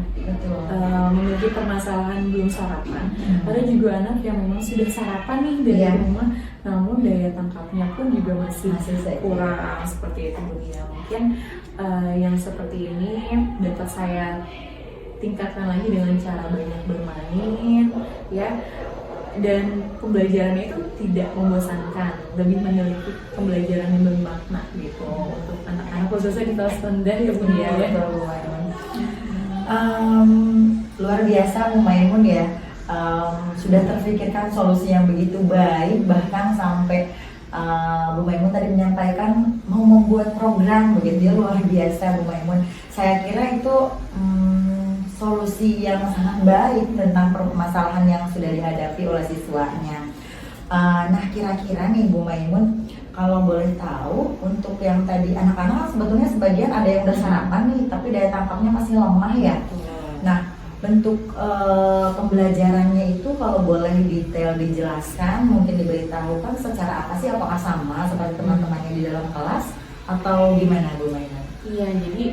memiliki permasalahan belum sarapan. Ada juga anak yang memang sudah sarapan nih dari rumah, namun daya tangkapnya pun juga masih kurang, seperti itu Bunia. Mungkin yang seperti ini dapat saya tingkatkan lagi dengan cara banyak bermain ya, dan pembelajarannya itu tidak membosankan, lebih memiliki pembelajaran yang bermakna gitu untuk anak-anak khususnya di kelas rendah ya Bun ya. Luar biasa Bu Maimun ya, sudah terpikirkan solusi yang begitu baik, bahkan sampai Bu Maimun tadi menyampaikan mau membuat program begitu ya, luar biasa Bu Maimun. Saya kira itu solusi yang sangat baik tentang permasalahan yang sudah dihadapi oleh siswanya. Nah kira-kira nih Bu Maimun, kalau boleh tahu untuk yang tadi anak-anak sebetulnya sebagian ada yang udah sarapan nih, tapi daya tangkapnya masih lemah ya. Nah bentuk pembelajarannya itu kalau boleh detail dijelaskan, mungkin diberitahukan secara apa sih, apakah sama seperti teman-temannya di dalam kelas atau gimana Bu Maimun? Iya, jadi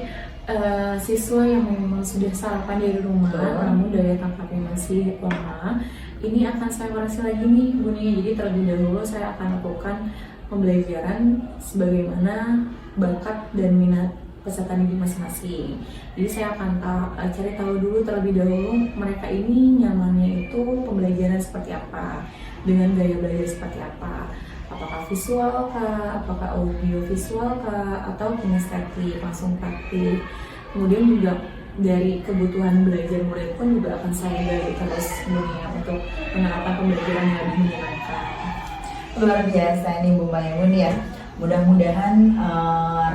siswa yang memang sudah sarapan dari rumah namun daya tangkapnya masih lemah, ini akan saya koreksi lagi nih Bunia. Jadi terlebih dahulu saya akan lakukan pembelajaran sebagaimana bakat dan minat peserta didik masing-masing. Jadi saya akan cari tahu dulu terlebih dahulu mereka ini nyamannya itu pembelajaran seperti apa, dengan gaya belajar seperti apa, apakah visual kah, apakah audio visual kah, atau kinestetik langsung praktik. Kemudian juga dari kebutuhan belajar murid pun juga akan saya gali terus Bunia untuk menerapkan pembelajaran yang lebih menyenangkan. Luar biasa nih Bu Maimun ya. Mudah-mudahan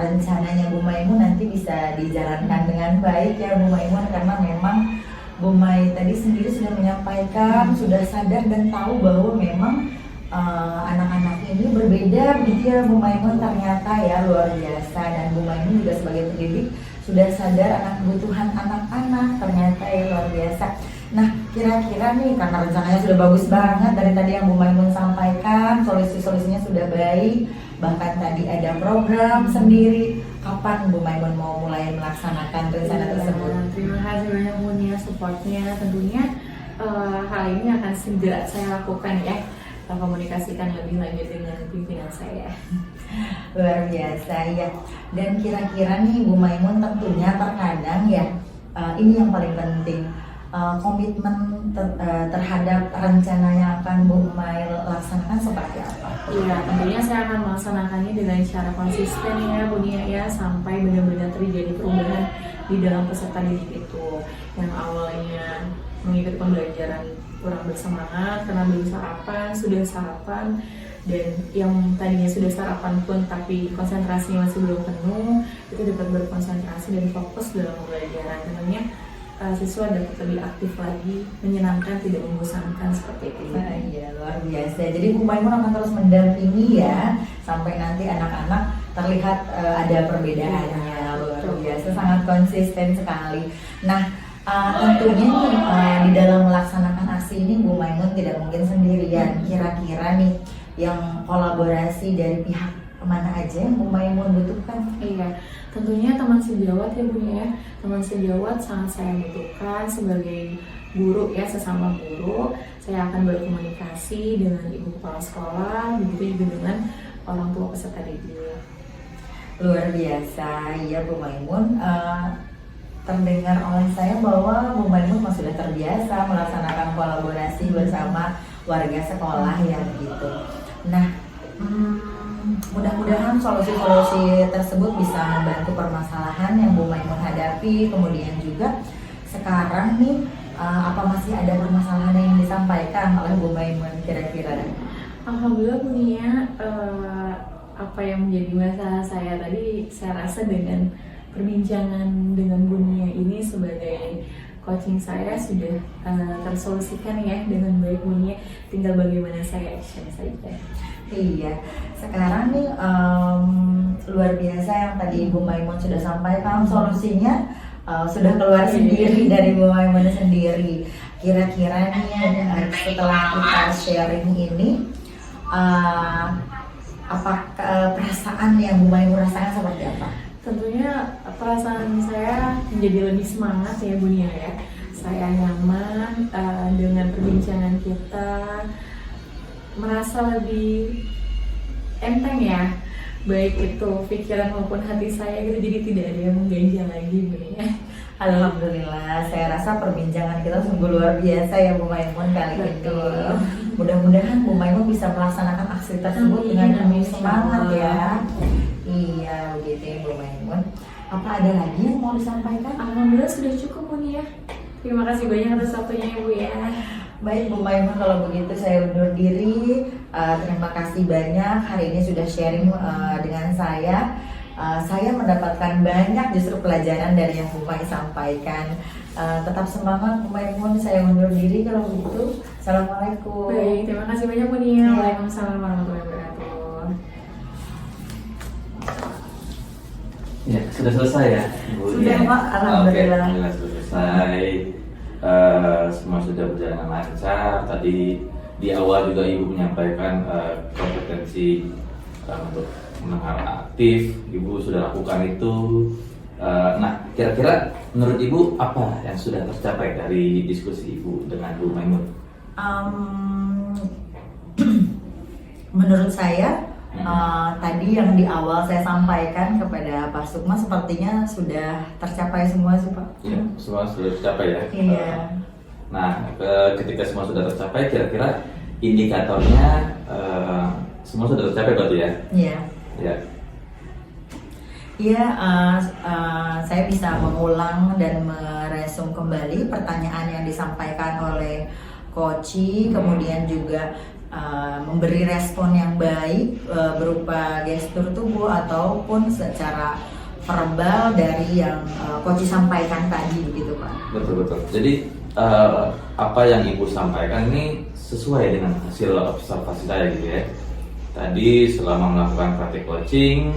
rencananya Bu Maimun nanti bisa dijalankan dengan baik ya Bu Maimun, karena memang Bu Mai tadi sendiri sudah menyampaikan, sudah sadar dan tahu bahwa memang anak-anak ini berbeda begitu ya Bu Maimun, ternyata ya luar biasa. Dan Bu Maimun juga sebagai pendidik sudah sadar akan kebutuhan anak-anak, ternyata ya luar biasa. Nah kira-kira nih, karena rencananya sudah bagus banget dari tadi yang Bu Maimun sampaikan, solusi-solusinya sudah baik, bahkan tadi ada program sendiri, kapan Bu Maimun mau mulai melaksanakan rencana tersebut? Terima kasih banyak Bunia supportnya. Tentunya hal ini akan segera saya lakukan ya, komunikasikan lebih lanjut dengan pimpinan saya. Luar biasa ya. Dan kira-kira nih Bu Maimun, tentunya terkadang ya ini yang paling penting, komitmen terhadap rencana yang akan Bu Mai laksanakan seperti apa? Iya, tentunya saya akan melaksanakannya dengan cara konsisten ya Bunia ya, sampai benar-benar terjadi perubahan di dalam peserta didik itu. Yang awalnya mengikuti pembelajaran kurang bersemangat karena belum sarapan, sudah sarapan, dan yang tadinya sudah sarapan pun tapi konsentrasinya masih belum penuh, itu dapat berkonsentrasi dan fokus dalam pembelajaran. Tentunya siswa dapat lebih aktif lagi, menyenangkan, tidak membosankan seperti itu. Nah, iya, luar biasa. Jadi Bu Maimun akan terus mendampingi ya sampai nanti anak-anak terlihat ada perbedaannya. Luar biasa, sangat konsisten sekali. Nah, tentunya nih di dalam melaksanakan aksi ini Bu Maimun tidak mungkin sendirian. Kira-kira nih yang kolaborasi dari pihak mana aja yang Bu Maimun butuhkan? Iya, tentunya teman sejawat ya Bu ya. Teman sejawat sangat saya butuhkan sebagai guru ya, sesama guru. Saya akan berkomunikasi dengan ibu kepala sekolah, begitu juga dengan orang tua peserta didik. Luar biasa, ya Bu Maimun. Terdengar oleh saya bahwa Bu Maimun sudah terbiasa melaksanakan kolaborasi bersama warga sekolah ya begitu. Nah, mudah-mudahan solusi-solusi tersebut bisa membantu permasalahan yang Bu Maimun hadapi. Kemudian juga sekarang nih apa masih ada permasalahan yang disampaikan oleh Bu Maimun kira-kira? Alhamdulillah Bu Nia, apa yang menjadi masalah saya tadi, saya rasa dengan perbincangan dengan Bu Nia ini sebagai coaching saya sudah tersolusikan ya dengan baik Bu Nia. Tinggal bagaimana saya action saja. Iya, sekarang nih luar biasa yang tadi Bu Maimun sudah sampaikan solusinya sudah keluar sendiri dari Bu Maimun sendiri. Kira-kira nih setelah kita sharing ini apa perasaan yang Bu Maimun rasakan seperti apa? Tentunya perasaan saya menjadi lebih semangat ya Bu Nia ya. Saya nyaman dengan perbincangan kita, merasa lebih enteng ya, baik itu pikiran maupun hati saya gitu, jadi tidak ada yang mengganjal lagi Bu Nia. Alhamdulillah, saya rasa perbincangan kita sungguh luar biasa ya Bu Maimun kali ini. Mudah-mudahan Bu Maimun bisa melaksanakan aksi tersebut dengan penuh semangat ya. Iya, begitu ya Bu Maimun. Apa ada lagi yang mau disampaikan? Alhamdulillah sudah cukup Bu Nia. Terima kasih banyak atas waktunya ya Bu ya. Baik Bu Maimun, kalau begitu saya undur diri. Terima kasih banyak hari ini sudah sharing dengan saya. Saya mendapatkan banyak justru pelajaran dari yang Bu Mai sampaikan. Tetap semangat Bu Maimun, saya undur diri kalau begitu. Assalamualaikum. Baik, terima kasih banyak Bu Nia. Waalaikumsalam warahmatullahi wabarakatuh. Ya, sudah selesai ya, Bu. Sudah, Pak. Alhamdulillah. Oke, alhamdulillah sudah selesai. Semua sudah berjalan lancar. Tadi di awal juga Ibu menyampaikan kompetensi untuk mendengar aktif. Ibu sudah lakukan itu. Nah, kira-kira menurut Ibu apa yang sudah tercapai dari diskusi Ibu dengan Bu Maimun? Menurut saya tadi yang di awal saya sampaikan kepada Pak Sukma sepertinya sudah tercapai semua sih Pak. Iya, semua sudah tercapai ya. Iya. Nah, ketika semua sudah tercapai, kira-kira indikatornya semua sudah tercapai berarti ya? Iya. Ya. Iya, saya bisa mengulang dan meresum kembali pertanyaan yang disampaikan oleh Koci, kemudian juga memberi respon yang baik berupa gestur tubuh ataupun secara verbal dari yang Koci sampaikan tadi, begitu Pak. Betul. Jadi apa yang Ibu sampaikan ini sesuai dengan hasil observasi saya gitu ya. Tadi selama melakukan praktik coaching,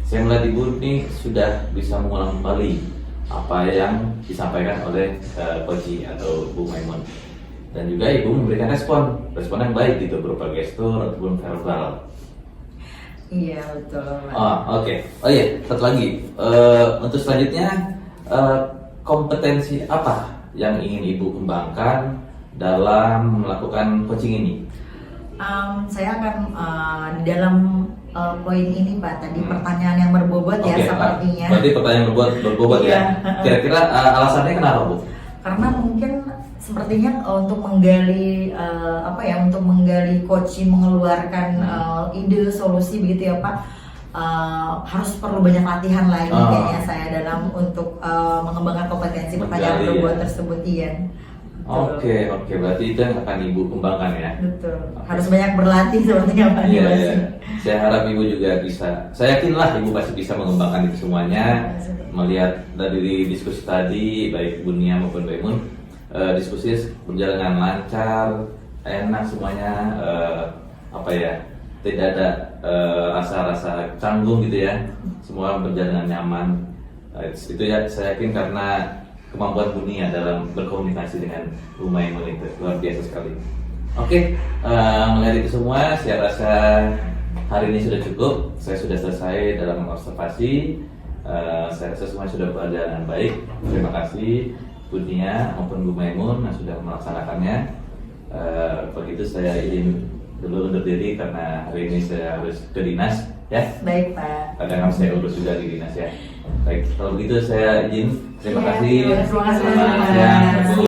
saya melihat Ibu ini sudah bisa mengulang kembali apa yang disampaikan oleh Koci atau Bu Maimun. Dan juga Ibu memberikan respon yang baik gitu berupa gestur ataupun verbal. Iya betul. Oke. Oh iya, satu lagi. Untuk selanjutnya kompetensi apa yang ingin Ibu kembangkan dalam melakukan coaching ini? Saya akan di dalam poin ini Pak, tadi pertanyaan yang berbobot ya sepertinya. Berarti pertanyaan berbobot ya. Kira-kira alasannya kenapa Bu? Karena mungkin sepertinya untuk menggali untuk menggali coaching, mengeluarkan ide solusi begitu ya Pak, harus perlu banyak latihan lagi kayaknya saya dalam untuk mengembangkan kompetensi pertanyaan berbobot tersebut. Iya. Oke, berarti itu yang akan Ibu kembangkan ya. Betul. Harus banyak berlatih sepertinya Pak Iya, Dimas. iya. Saya harap Ibu juga bisa. Saya yakinlah Ibu pasti bisa mengembangkan itu semuanya. Melihat dari diskusi tadi, baik Bu Nia maupun Mbak Imun, diskusi berjalan dengan lancar, enak semuanya. Tidak ada rasa-rasa canggung gitu ya. Semua berjalan dengan nyaman. Itu ya saya yakin karena kemampuan Bu Nia dalam berkomunikasi dengan Bu Maimun itu luar biasa sekali. Oke, melihat itu semua, saya rasa hari ini sudah cukup. Saya sudah selesai dalam observasi. Saya rasa semua sudah berjalan dengan baik. Terima kasih Bu Nia maupun Bu Maimun yang sudah melaksanakannya. Begitu saya izin dulu undur diri karena hari ini saya harus ke dinas ya. Baik Pak. Kadang saya urus juga di dinas ya. Baik, kalau begitu saya izin. Terima Ya, kasih. terima kasih. Selamat siang.